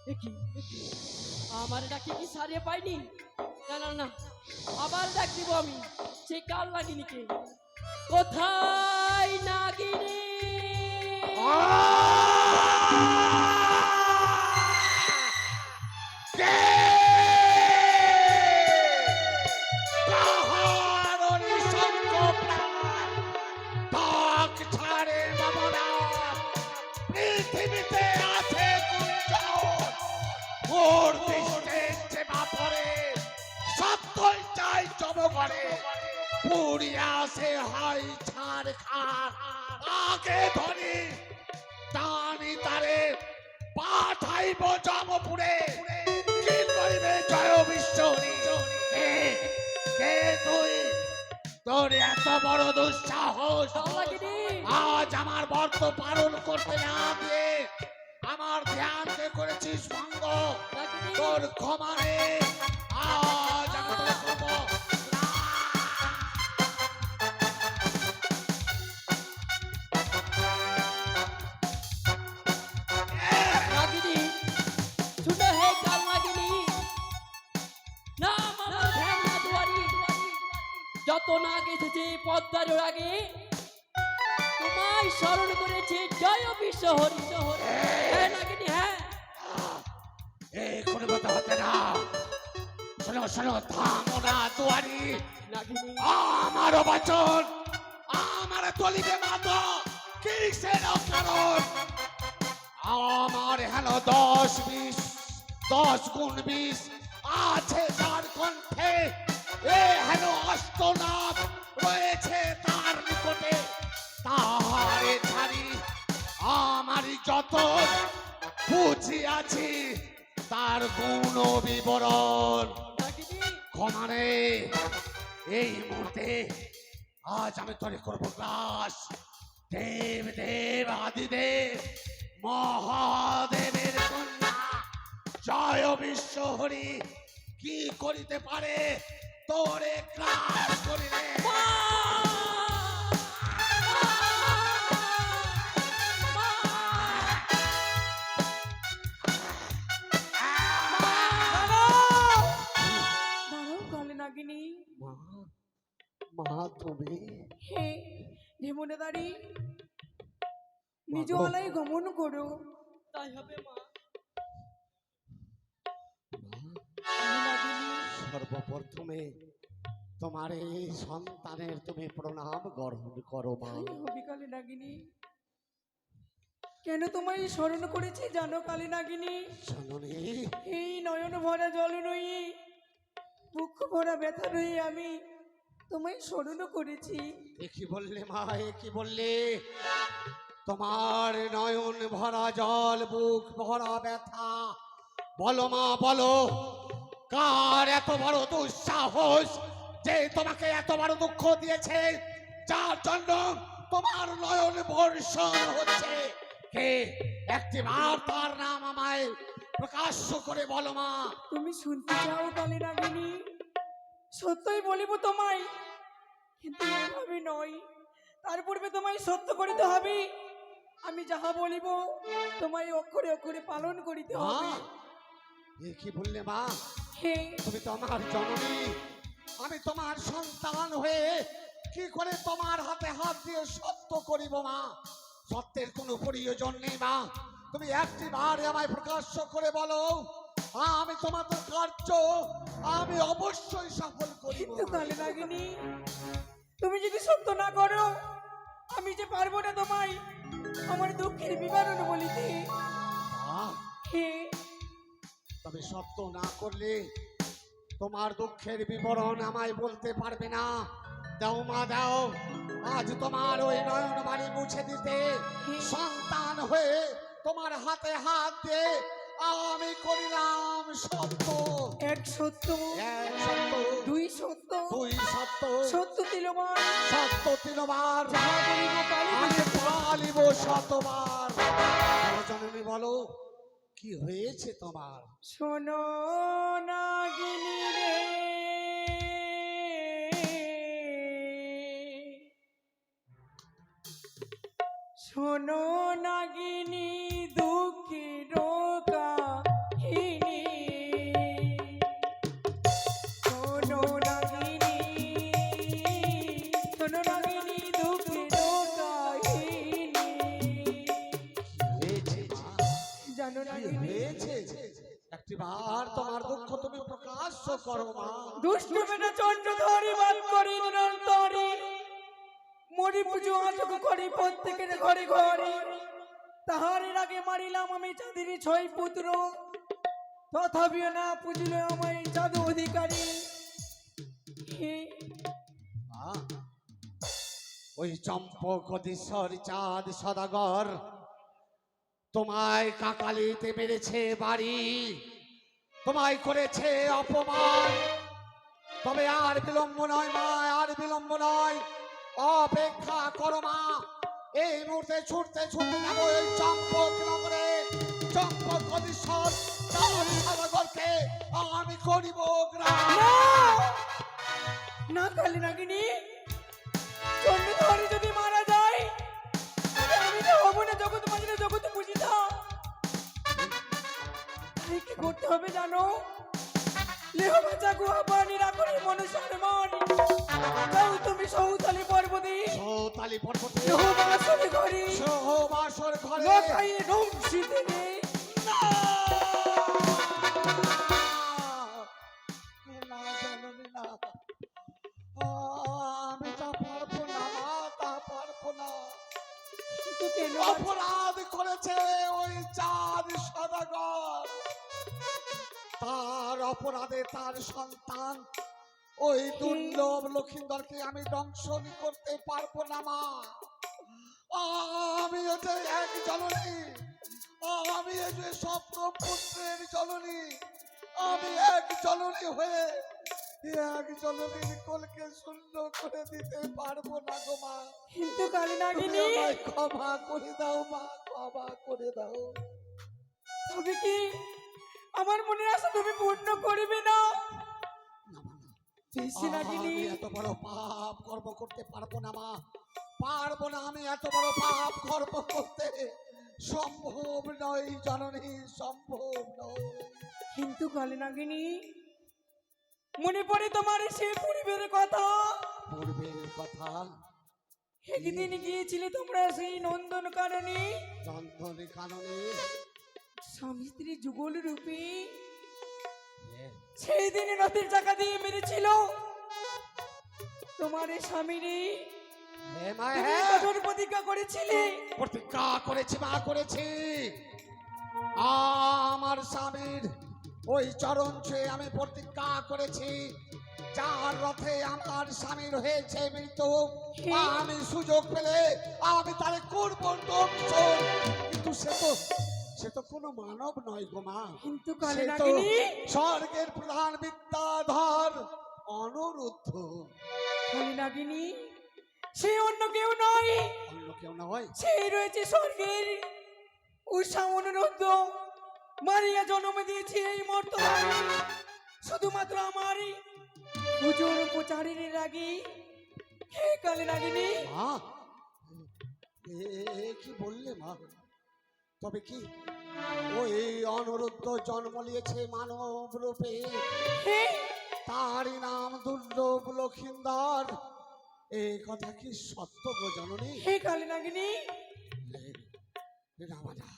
দেখি আমার ডাকে কি সারিয়ে পাইনি? না না না, আবার ডাক দিব আমি সেই কাল নাগিনীকে। কোথায় নাগিনী?
পৃথিবীতে আছে সত্যই চাই জমগণে, পুড়িয়া সে হয় ছাড় খার। আগে ধরি টানি তারে পাঠাইব জমপুরে। কি করিবে জয় বিশ্বরী? কে তুই? তোর এত বড় দুঃসাহস! আজ আমার ব্রত পালন করতে না দিয়ে আমার ধ্যানকে করেছিস ভঙ্গ। তোর ক্ষমা নেই, আজ আমি তোকে করবো।
নাগিনী, শুনে হে কাল নাগিনী, নাম আমার ধ্যান না দুয়ারি। যত নাগ এসেছে পদ্মার আগে, তোমায় স্মরণ করেছে জয় বিশ্ব হরি। হ্যাঁ নাগিনী, হ্যাঁ।
এই কোনো কথা হতে না। শোনো শোনো, থামো না দুয়ারি।
নাগিনী,
আমার বচন আমার তলিবে মাত কিসের কারণ? আমার হেন 10 গুণ 20 আছে যার কণ্ঠে। এ হেন অষ্টনাথ রয়েছে তার নিকটে। তাহারে ছাড়ি আমারই যত বুঝিয়াছি তার গুণ বিবরণ।
নাগিনী,
ক্ষমা নেই, এই মুহূর্তে আজ আমি তোরে করবো গ্রাস। দেব দেব আদিদেব মহাদেবের কন্যা জয় বিশ্ব হরি কি করিতে পারে তোরে গ্রাস করিলে?
দাঁড়াও কাল নাগিনী।
মা তুমি
হে ঢেমনে দাঁড়ি, নিজ আলাই গমন করো।
তাই হবে মা।
সর্বপ্রথমে তোমার এই সন্তানের তুমি প্রণাম গ্রহণ করো মা।
তাই হবে কাল নাগিনী।
কেন তোমায় স্মরণ করেছি জানো কালী নাগিনী?
জননী
এই নয়ন ভরা জল নই, বুক ভরা ব্যথা নই, আমি তোমায় স্মরণ করেছি।
এ কি বললে মা, এ কি বললে? তোমার নয়ন ভরা জল, বুক ভরা ব্যথা, বলো মা বলো, কার এত বড় দুঃসাহস যে তোমাকে এত বড় দুঃখ দিয়েছে, যার জন্য তোমার নয়ন বর্ষণ হচ্ছে? কে? একটি বার তার নাম আমায় প্রকাশ্য করে বলো মা।
তুমি শুনতে চাও কালী নাগিনী? সত্যই বলিব তোমায়, কিন্তু এভাবে নয়। তার পূর্বে তোমায় সত্য করিতে হবে। আমি যাহা বলিব তোমায় অক্ষরে অক্ষরে পালন করিতে
মা,
হবে।
এ কি বললে মা?
হে,
তুমি তো আমার জননী, আমি তোমার সন্তান হয়ে কি করে তোমার হাতে হাত দিয়ে সত্য করিব মা? সত্যের কোনো প্রয়োজন নেই মা, তুমি একটি বার আমায় প্রকাশ্য করে বলো, আমি তোমাদের কার্য আমি অবশ্যই সফল করিব।
কিন্তু কালী নাগিনী, তুমি যদি সত্য না করো, আমি যে পারবো না তোমায় আমার দুঃখের বিবরণ বলিতে।
মা,
হে,
তবে সত্য না করলে তোমার দুঃখের বিবরণ আমায় বলতে পারবে না। দাও মা দাও, আজ তোমার ওই নয়ন বাড়ি মুছে দিতে সন্তান হয়ে তোমার হাতে হাত দিয়ে আমি করিলাম সত্য।
এক সত্য,
এক সত্য,
দুই সত্য,
দুই সত্য,
সত্য তিলবার,
সত্য তিনবার,
যাহা বলিব পালিব।
আমি পালিব শতবার। বলো জননী বলো, কি হয়েছে তোমার?
শোনো নাগিনী রে, শোনো নাগিনী দুঃখের কাহিনী, শোনো নাগিনী, শোনো নাগিনী দুঃখের কাহিনী।
হয়েছে মা?
জানো
কি
নাগিনী,
হয়েছে? একটিবার তোমার দুঃখ তুমি প্রকাশ্য করো মা।
দুষ্ট বেটা চন্দ্রধরি বাদ করি নিরন্তরে, মরি পুজো আটক করি প্রত্যেকের ঘরে ঘরে। তাহার এর আগে মারিলাম আমি চাঁদের 6 পুত্র, তথাপিও না পুজিল আমায় জাদু অধিকারী। হে,
মা, ওই চম্পক দিশর চাঁদ সদাগর তোমায় কাকালিতে মেরেছে বাড়ি, তোমায় করেছে অপমান। তবে আর বিলম্ব নয় মা, আর বিলম্ব নয়, অপেক্ষা করো মা। এই মুহূর্তে ছুটতে ছুটতে যাবো এই চম্পক নগরে, চম্পক দিশর চাঁদ সদাগরকে আমি করিব গ্রাম।
না কালী নাগিনী, চন্দ্রধরি যদি মারা যায় তবে আমি তো হব না জগৎ মাঝে জগৎ পূজিতা। তাই কি করতে হবে জানো? লেহ বাঁচা গুহা পানি রাখনি মনুষ্যের মন, যাও তুমি সৌতালি পর্বতে,
সৌতালি পর্বতে,
লেহ বাসর ঘরে,
সহবাসর ঘরে
লখাইয়ে নমসিতে নে।
না, জননী না, আমি তা পারবো না মা, তা পারবো না।
কিন্তু কেন
অপরাধ করেছে ওই চাঁদ সদাগর, তার অপরাধে তার সন্তান ওই দুর্লভ লক্ষিন্দরকে আমি দংশন করতে পারবো না মা। আমি যে এক জননী, আমি যে সপ্ত পুত্রের জননী, আমি এক জননী হয়ে এক জননীর কোলকে শূন্য করে দিতে পারবো না গো মা।
কিন্তু কালী
তুমি
নাগিনী,
আমায় ক্ষমা করে দাও মা, ক্ষমা করে দাও।
তবে কি আমার মনের আশা তুমি পূর্ণ করিবে না? বেশি নাগিনী,
আমি এত বড় পাপ কর্ম করতে পারবো না মা, পারবো না। আমি এত বড় পাপ কর্ম করতে সম্ভব নয় জননী, সম্ভব নয়।
কিন্তু কালী নাগিনী, মনে পড়ে তোমার সেই পরিবারের কথা।
পূর্বের কথা,
একদিন গিয়েছিলে তোমরা সেই নন্দন কাননে,
নন্দনের কারণে
স্বামী স্ত্রী যুগল রূপে। সেই দিনে রথের চাকা দিয়ে মেরেছিল তোমার এই স্বামীরে।
হে মা,
তুমি
হ্যাঁ।
কঠোর প্রতিজ্ঞা করেছিলে।
প্রতিজ্ঞা করেছি মা, করেছি। আমার স্বামীর ওই চরণ ছুঁয়ে আমি প্রতিজ্ঞা করেছি, যার রথে আমার স্বামীর হয়েছে মৃত্যু, আমি সুযোগ পেলে আমি তারে করবো দংশন। কিন্তু সে তো কোনো মানব নয় গো মা,
কিন্তু
সে
কালে
তো
নাগিনী,
স্বর্গের প্রধান বিদ্যাধর অনিরুদ্ধ।
কালে নাগিনী, সে অন্য কেউ নয়,
অন্য কেউ নয়।
সেই রয়েছে স্বর্গের উষা অনুরুদ্ধ। মারিয়া জন্ম দিয়েছে এই মর্তমানে শুধুমাত্র আমারই পুজোর প্রচারের লাগি। হে কালে নাগিনী,
মা, কি বললে মা? তবে কি ওই অনুরুদ্ধ জন্ম নিয়েছে মানব রূপে,
হে
তারই নাম দুর্লভ লক্ষিন্দর, এই কথা কি সত্য গো জননী?
হে কালে নাগিনী,
রামাদা,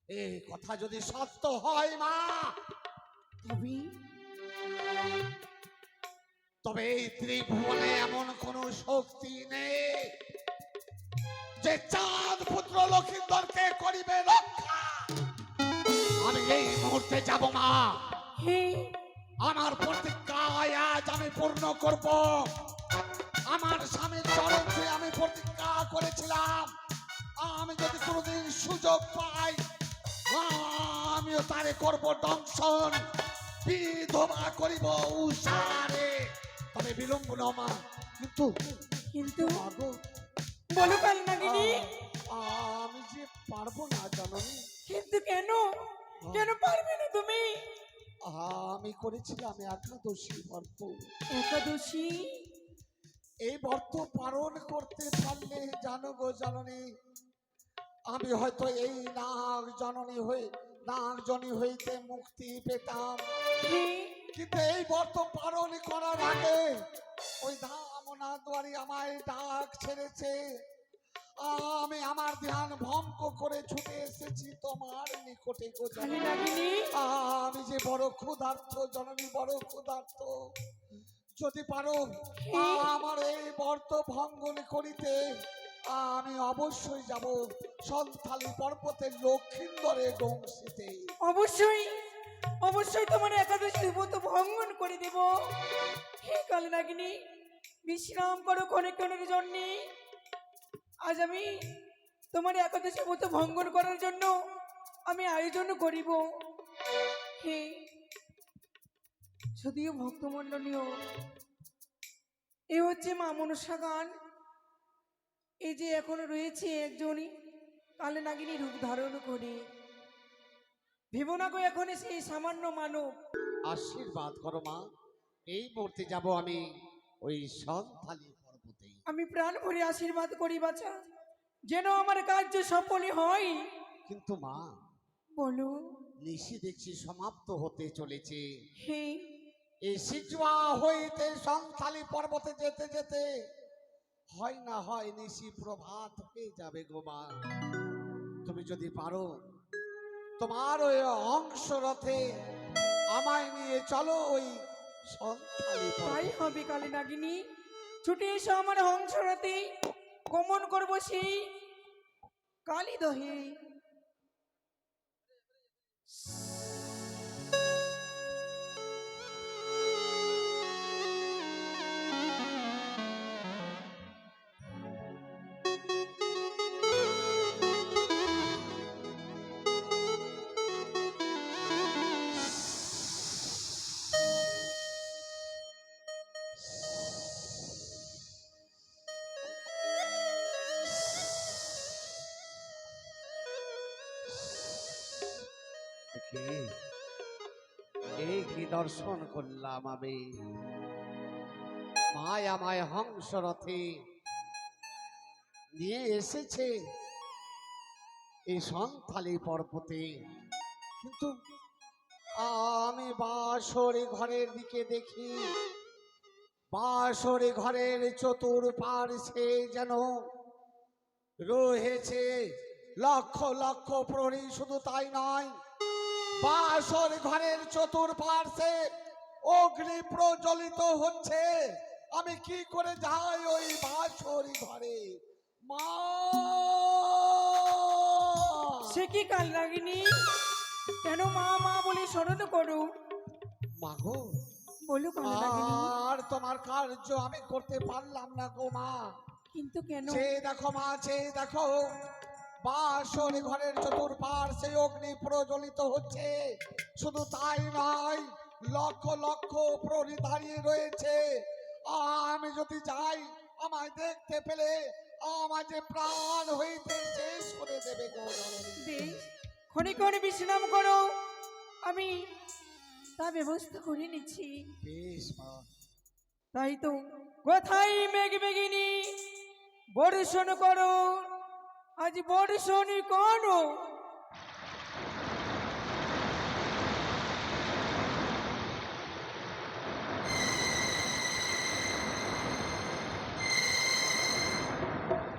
এই কথা যদি সত্য হয় মা, তবে এই ত্রিভুবনে এমন কোন শক্তি নেই যে চাঁদ পুত্র লক্ষিন্দরকে করিবে রক্ষা। আমি এই মুহূর্তে যাব মা,
হে
আমার প্রতিজ্ঞা আজ আমি পূর্ণ করব। আমার স্বামীর চরণ ছুঁয়ে আমি প্রতিজ্ঞা করেছিলাম, আমি যদি কোনোদিন সুযোগ পাই আমিও তারে করব দংশন, বিধবা করিব উষারে। তবে বিলম্ব না মা, কিন্তু
কিন্তু
মাগো,
বলো কালে নাগিনী,
আমি যে পারবো না জননী।
কিন্তু কেন, কেন পারবে না তুমি?
আমি করেছিলাম একাদশী ব্রত,
একাদশী,
এই ব্রত পালন করতে পারলে জানো গো জননী, আমি হয়তো এই নাগ জননী হইতে মুক্তি পেতাম।
হে
কিন্তু এই ব্রত পালন করার আগে ওই ধামনা দুয়ারি আমায় ডাক ছেড়েছে, আমি আমার ধ্যান ভঙ্গ করে ছুটে এসেছি তোমার নিকটে গো
কালে
জননী।
নাগিনী,
আমি যে বড় ক্ষুধার্ত জননী, বড় ক্ষুধার্ত। যদি পারো আমার এই ব্রত ভঙ্গন করিতে আমি অবশ্যই যাব সন্থালি পর্বতের লক্ষিন্দরে ডংসিতে।
অবশ্যই অবশ্যই তোমার একাদশী ব্রত ভঙ্গন করে দেব। হে কালে নাগিনী, বিশ্রাম করো ক্ষণের জন্য। আজ আমি তোমার একাদশী ব্রত ভঙ্গন করার জন্য আমি আয়োজন করিব। হে যদিও ভক্তমণ্ডলীয়, এ হচ্ছে মা মনসা গান। এই যে এখনো রয়েছে একজনই কালে নাগিনী রূপ ধারণ করে, ভেবো না গো এখন সেই সামান্য মানব।
আশীর্বাদ করো মা, এই মুহূর্তে যাব আমি ওই সন্থালি পর্বতে।
আমি প্রাণ ভরে আশীর্বাদ করি বাছা, যেন আমার কার্য সফলই হয়।
কিন্তু মা,
বলো।
নিশি দেখছি সমাপ্ত হতে চলেছে।
হে
এই সিজুয়া হইতে সন্থালি পর্বতে যেতে যেতে হয় না হয় নিশি প্রভাত হয়ে যাবে গো মা। তুমি যদি পারো তোমার ওই অংশ রথে আমায় নিয়ে চলো ওই সন্থালি
তাই
পর্বতে।
হবে কালে নাগিনী, ছুটে এসো আমার হংসরথে, গমন করবো সেই কালীদহে।
এই কি দর্শন করলাম আমি, মায় আমায় হংস রথে নিয়ে এসেছে এই সন্থালি পর্বতে, কিন্তু আমি বাসরে ঘরের দিকে দেখি, বাসরে ঘরের চতুর্পার্শ্বে যেন রয়েছে লক্ষ লক্ষ প্রহরী। শুধু তাই নয়, বাসর ঘরের চতুর্পার্শ্বে অগ্নি প্রজ্বলিত হচ্ছে, আমি কি করে যাই ওই বাসরি ঘরে মা?
সে কি কাল নাগিনী, কেন মা মা বলে স্মরণ করো?
মাগো,
বলো কাল নাগিনী।
আর তোমার কার্য আমি করতে পারলাম না গো মা।
কিন্তু কেন?
সে দেখো মা, সে দেখো বাসর ঘরের চতুর্পার সেই অগ্নি প্রজ্বলিত হচ্ছে। শুধু তাই নয়, লক্ষ লক্ষ প্রহরী দাঁড়িয়ে রয়েছে। আমি যদি যাই, আমায় দেখতে পেলে আমার যে প্রাণ হইতে শেষ করে দেবে গো জননী।
বেশ, ক্ষণে বিশ্রাম করো, আমি তা ব্যবস্থা করে নিচ্ছি।
বেশ মা।
তাই তো কোথায় মেঘ মেঘিনী, বর্ষণ করো, আজ বর্ষণ করো।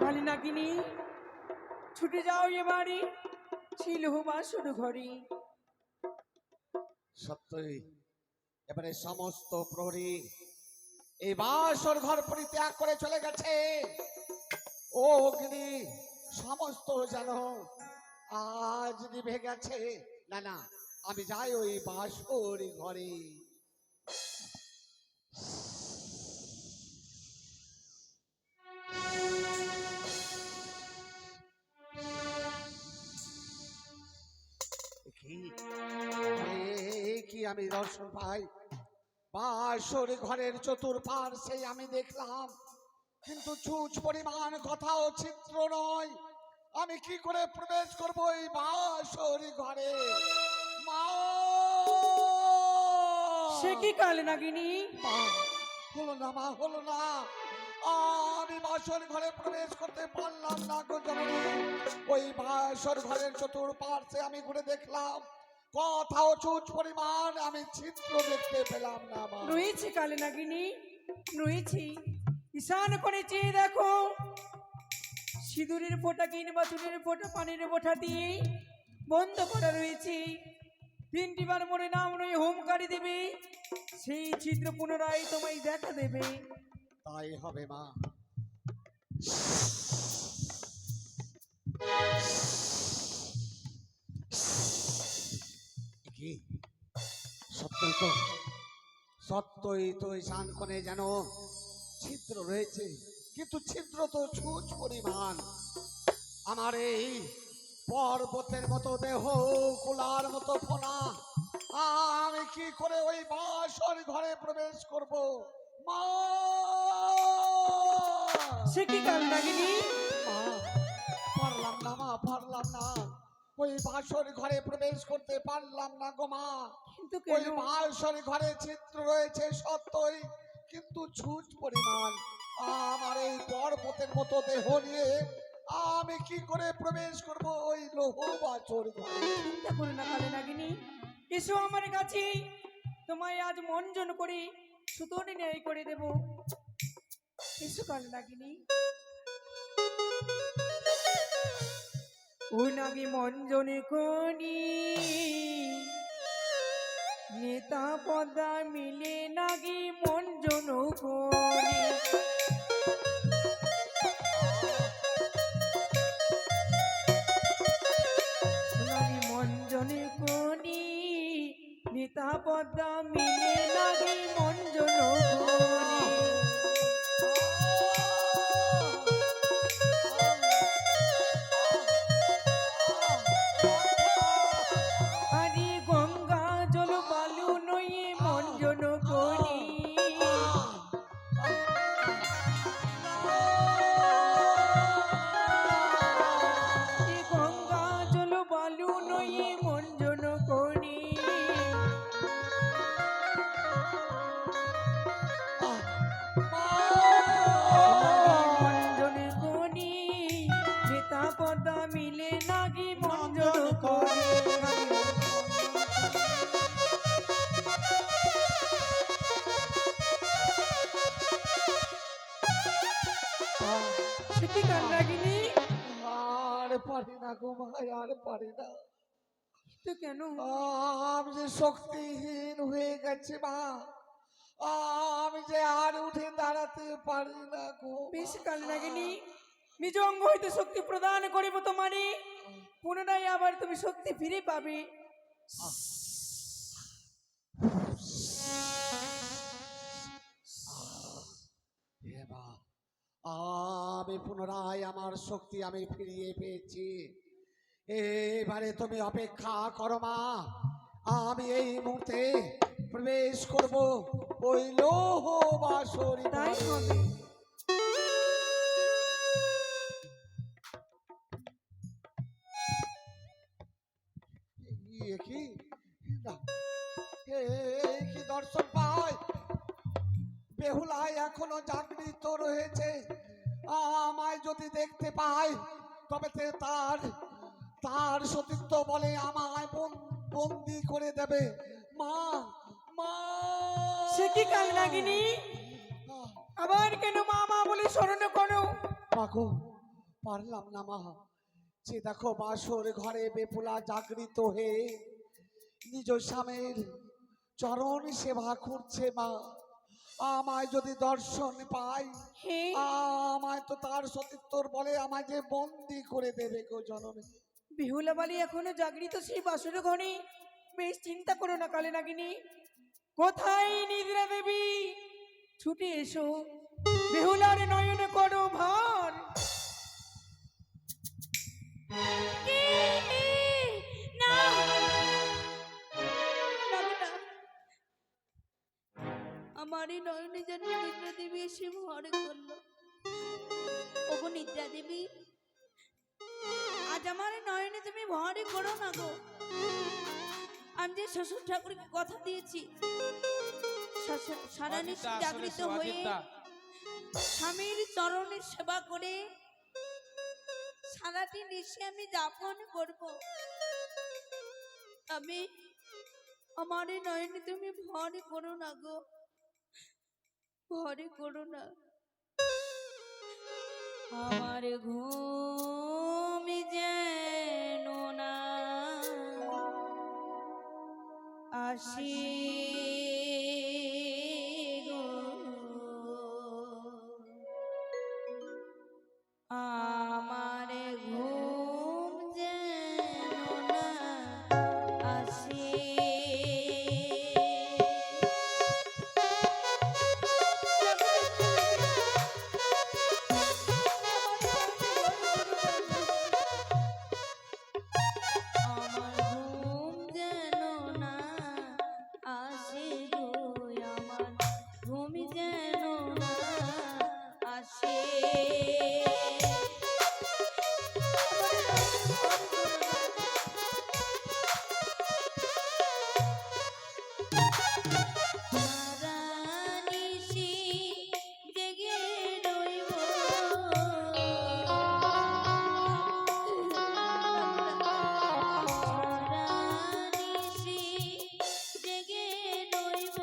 কালী নাগিনী, ছুটে যাও এবারে ছিল বাসর ঘরে।
সত্যই এবারে সমস্ত প্রহরী এই বাসর ঘর পরিত্যাগ করে চলে গেছে। ও অগ্নি সমস্ত যেন আজ নিভে গেছে। না না, আমি যাই ওই বাসর ঘরে। কি আমি দর্শন পাই, বাসর ঘরের চতুর্পার্শ্বে আমি দেখলাম, কিন্তু চুচ পরিমাণ কোথাও চিত্র নয়। আমি কি করে প্রবেশ করব এই বাসর ঘরে মা?
সে কি কাল নাগিনী?
মা, হলো না মা, হলো না। আমি বাসর ঘরে প্রবেশ করতে পারলাম না গো জননী। ওই বাসর ঘরের চতুর্পার্শ্বে আমি ঘুরে দেখলাম, কোথাও চুচ পরিমাণ আমি চিত্র দেখতে পেলাম না মা।
রয়েছে কাল নাগিনী, রয়েছে। ঈশান করে চেয়ে দেখো, সিঁদুরের ফোঁটা কিংবা চুলের ফোঁটা পানির ফোঁটা দিয়ে বন্ধ করা রয়েছে। 3টি বার মনে নাম নয় হোমকারী দেবে, সেই চিত্র পুনরায় তোমায় দেখা দেবে।
তাই হবে মা। কি সত্যই তো, সত্যই তো ঈশান কোণে যেন ছিদ্র রয়েছে, কিন্তু ছিদ্র তো ছুঁচ পরিমাণ। আমার এই পর্বতের মতো দেহ, কুলার মতো ফোনা, আমি কি করে ওই বাসর ঘরে প্রবেশ করব মা?
সে কি কাল নাগিনী?
মা, পারলাম না মা, পারলাম না। ওই বাসর ঘরে প্রবেশ করতে পারলাম না গো মা।
কিন্তু
ওই
কেন?
বাসর ঘরে চিত্র রয়েছে সত্যই, কিন্তু ছুঁচ পরিমাণ। আমার এই পর্বতের মতো দেহ নিয়ে আমি কি করে প্রবেশ করব ওই লোহ বাসর ঘরে?
চিন্তা করো না কাল নাগিনী, এসো আমার কাছে, তোমায় আজ মঞ্জন করে সুতোর ন্যায় করে দেব। এসো কাল নাগিনী। ও নাগি মঞ্জনে কোনি, নেতা পদা মিলে নাগি মঞ্জন কোনি। নাগি মঞ্জনে কোনি, নেতা পদা মিলে নাগি মঞ্জন কোনি। আরে গঙ্গা জল বালু নয়ে মঞ্জন কোনি। এ গঙ্গা জল বালু নয়ে মঞ্জন কোনি। মঞ্জন কোনি, নেতা পদা মিলে নাগি মঞ্জন কোনি। সে কি কাল নাগিনী?
আর পারি না গো মা, আর পারি না।
তো কেন?
আমি যে শক্তিহীন হয়ে গেছি মা। আমি যে আর উঠে দাঁড়াতে পারি না গো।
বেশ কাল নাগিনী, নিজ অঙ্গ হইতে শক্তি প্রদান করিব তোমারে, পুনরায় আবার তুমি শক্তি ফিরে পাবে।
এবার আমি পুনরায় আমার শক্তি আমি ফিরিয়ে পেয়েছি। এবারে তুমি অপেক্ষা করো মা, আমি এই মুহূর্তে প্রবেশ করব ওই লৌহ বাসরি
তাই
ঘরে।
হবে।
এ কি না, কি দর্শন পায়, বেহুলায় এখনো জাগৃত রয়েছে। আমায় যদি দেখতে পায় তবে তার তার সতীত্ব বলে আমায় বন্দি করে দেবে। মা, মা,
সে কি কাল নাগিনী, আবার কেন মা মা বলে স্মরণ করো?
মাগো, পারলাম না মা। যে দেখো বাসর ঘরে বেপুলা জাগৃত হয়ে নিজ স্বামীর চরণ সেবা করছে। মা, আমায় যদি দর্শন পাই,
হে
আমায় তো তার সতীত্বর বলে আমায় যে বন্দি করে দেবে গো জননী।
বিহুলা বালি এখনো জাগৃত সেই বাসর ঘরে। বেশ চিন্তা করো না কালে নাগিনী। কোথায় নিদ্রা দেবী, ছুটে এসো, বেহুলার নয়নে করো ভার।
না না, আমার এই নয়নে যেন নিদ্রা দেবী এসে ভরে করলো। ওগো নিদ্রা দেবী, আজ আমার এই নয়নে তুমি ভরে করো না গো। আমি যে শ্বশুর ঠাকুরকে কথা দিয়েছি সারা নিশি
অজিতদা,
জাগৃত
শুনেছো,
হয়ে
অজিতদা?
স্বামীর চরণের সেবা করে সারাটি নিশি আমি যাপন করব। আমি আমার এই নয়নে তুমি ভরে করো না গো, ভরে করো না। আমার ঘুম যেন না আসি গো, আমার ঘুম যেন না আসি। আমার ঘুম যেন না আসে গো, আমার ঘুম যেন না আসে। সারা নিশি জেগে রইব, সারা নিশি জেগে রইব,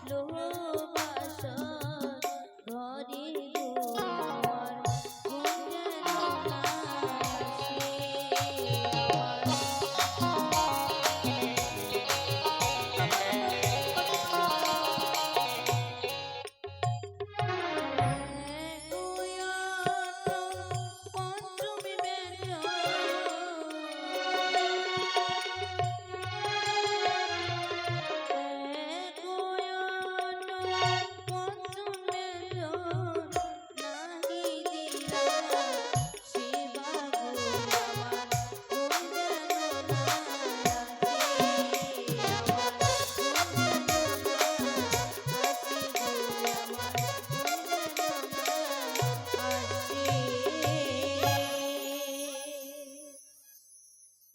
লোহ বাসর ঘরে গো, আমার ঘুম যেন না আসে।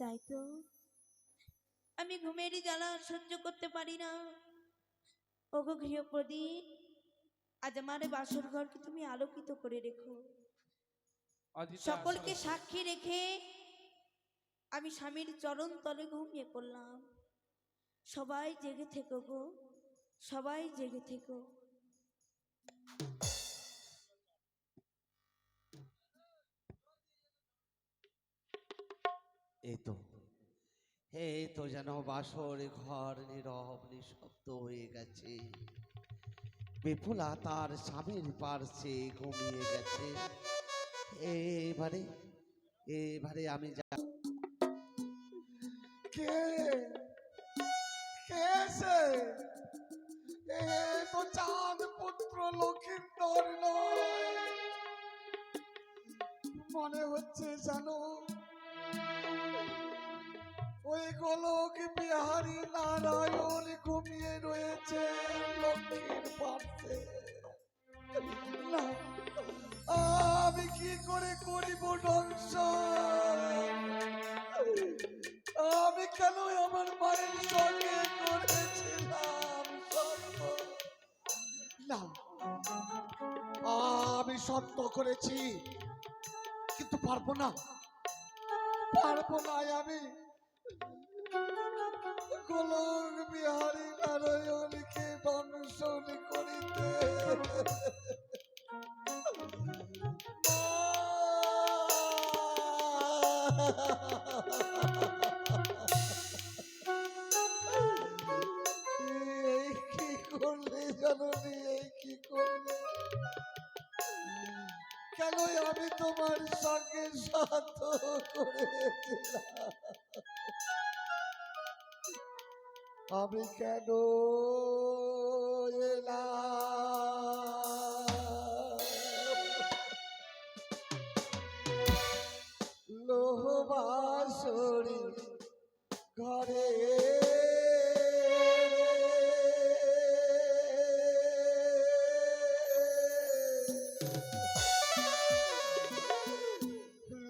তাই তো আমি ঘুমের জ্বালা সহ্য করতে পারি না। ওগো গৃহপতি, আজ আমার এই বাসর ঘরকে তুমি আলোকিত করে রেখো।
অজিতদা,
সকলকে
শুনেছো?
সাক্ষী রেখে আমি স্বামীর চরণ তলে ঘুমিয়ে পড়লাম। সবাই জেগে থেকো গো, সবাই জেগে থেকো।
এই তো এই তো যেন বাসর ঘর নীরব নিঃশব্দ হয়ে গেছে। বিপুলা তার স্বামীর পার্শ্বে ঘুমিয়ে গেছে। এবারে এবারে আমি কে কে সে? এ তো চাঁদ পুত্র লক্ষিন্দর নয়, মনে হচ্ছে জানো ওই গোলক বিহারী নারায়ণ ঘুমিয়ে রয়েছে লক্ষ্মীর পাশে। না, আমি কি করে করিব ধ্বংস? আমি কেন আমার মায়ের সঙ্গে করেছিলাম সত্য? না, আমি সত্য করেছি, কিন্তু পারবো না, পারবো না আমি গোলক বিহারী নারায়ণকে দংশন করিতে। এই কি করলে জাননি? এই কি করলে? কেন আমি তোমার সঙ্গে সাথ করেছিলাম? আমি কেন এলাম লোহবাসরি ঘরে?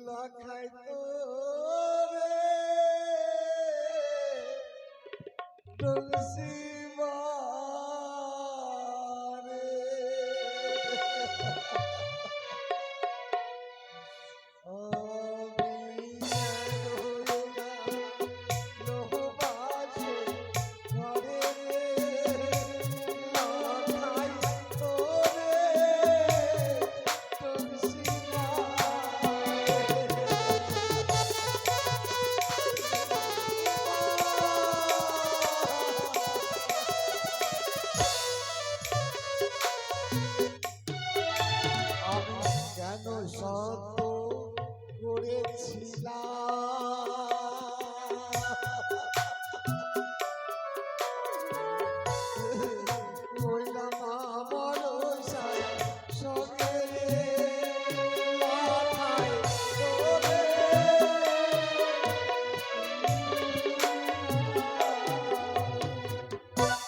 লাখাই তোরে তুলসী মারে। কেন সত্য করেছিলাম? হইলাম আমার সঙ্গে মাথায় তোরে।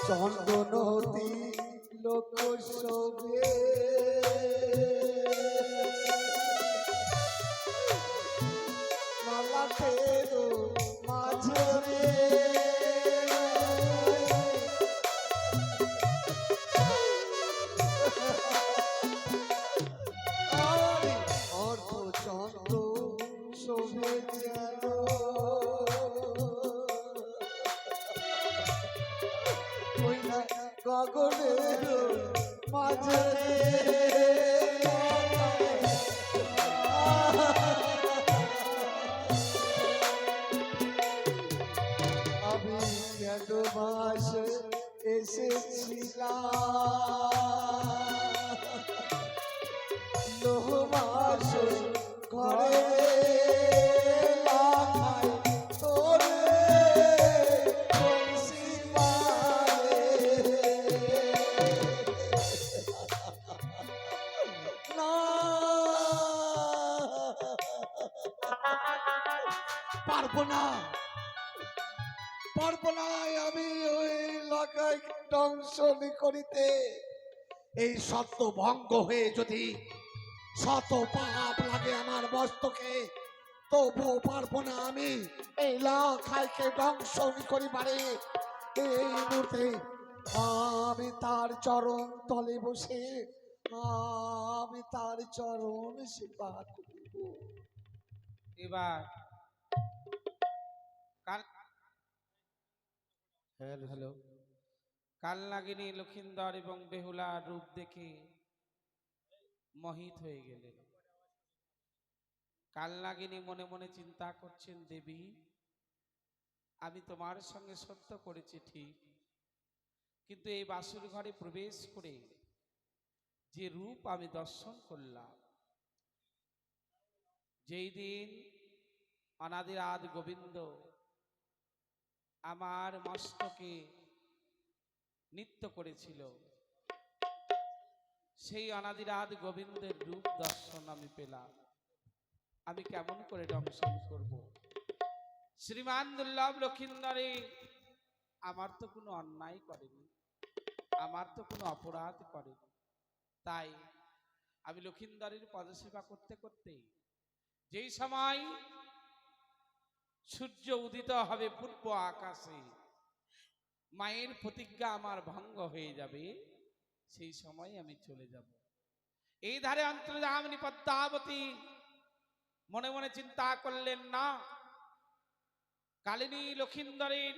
চন্দনতি লোক শোভে মালাতেরো মাঝে রে। অর্ধ চন্দ্র শোভে যেন গগনের মাঝে রে। আমি কেন মাস এসেছিলাম লোহমাস ঘরে? লাখাই তোরে তুলসী মারে। না, পারবো না, পারবো না আমি ওই লাখাই দংশন করিতে। এই সত্য ভঙ্গ হয়ে যদি শত পাপ লাগে আমার মস্তকে, তবুও পারবো না আমি এই লাখাইকে দংশন করিবারে। এই মুহূর্তে আমি তার চরণ তলে বসে আমি তার চরণ সেবা করিব।
এবার হ্যালো, কালনাগিনী লক্ষিন্দর এবং বেহুলার রূপ দেখে মোহিত হয়ে গেলেন। কালনাগিনী মনে মনে চিন্তা করছেন, দেবী আমি তোমার সঙ্গে সত্য করেছি ঠিক, কিন্তু এই বাসুর ঘরে প্রবেশ করে যে রূপ আমি দর্শন করলাম, যেই দিন অনাদির আদ গোবিন্দ আমার মস্তকে নৃত্য করেছিল, সেই অনাদিরাদ গোবিন্দের রূপ দর্শন আমি পেলাম। আমি কেমন করে দংশন করব? শ্রীমান দুর্লভ লক্ষিন্দরে আমার তো কোনো অন্যায় করেনি, আমার তো কোনো অপরাধ করেনি, তাই আমি লক্ষিন্দরের পদসেবা করতে করতে যেই সময় সূর্য উদিত হবে পূর্ব আকাশে, মায়ের প্রতিজ্ঞা আমার ভঙ্গ হয়ে যাবে, সেই সময় আমি চলে যাব। এই ধারে অন্তর্যামিনী পদ্মাবতী মনে মনে চিন্তা করলেন, না, কালিনী লক্ষিন্দরের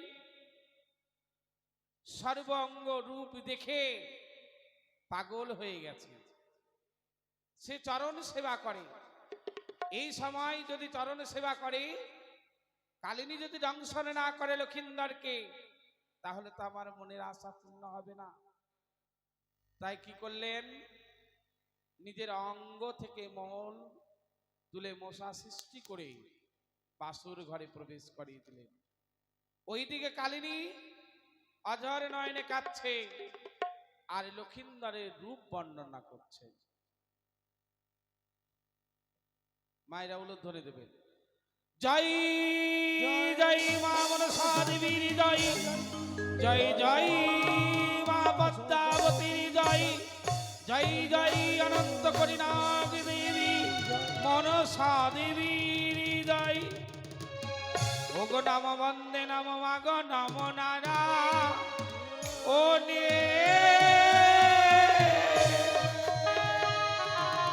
সর্বাঙ্গ রূপ দেখে পাগল হয়ে গেছে, সে চরণ সেবা করে। এই সময় যদি চরণ সেবা করে, কালিনী যদি দংশন না করে লক্ষিন্দরকে, তাহলে তো আমার মনের আশা পূর্ণ হবে না। তাই কি করলেন, নিজের অঙ্গ থেকে মল তুলে মশা সৃষ্টি করে বাসুর ঘরে প্রবেশ করিয়ে দিলেন। ওইদিকে কালিনী অঝর নয়নে কাঁদছে, আর লক্ষিন্দরের রূপ বর্ণনা করছে। মায়েরা উলুধ্বনি দেবেন, জয় জয় মা মনসা দেবীর জয়, জয় জয় মা পদ্মাবতীর জয়, জয় জয় অনন্ত করিনাগ দেবী মনসা দেবীর জয়। ওগো নম বন্দে নম মাগ নম নারা ও নে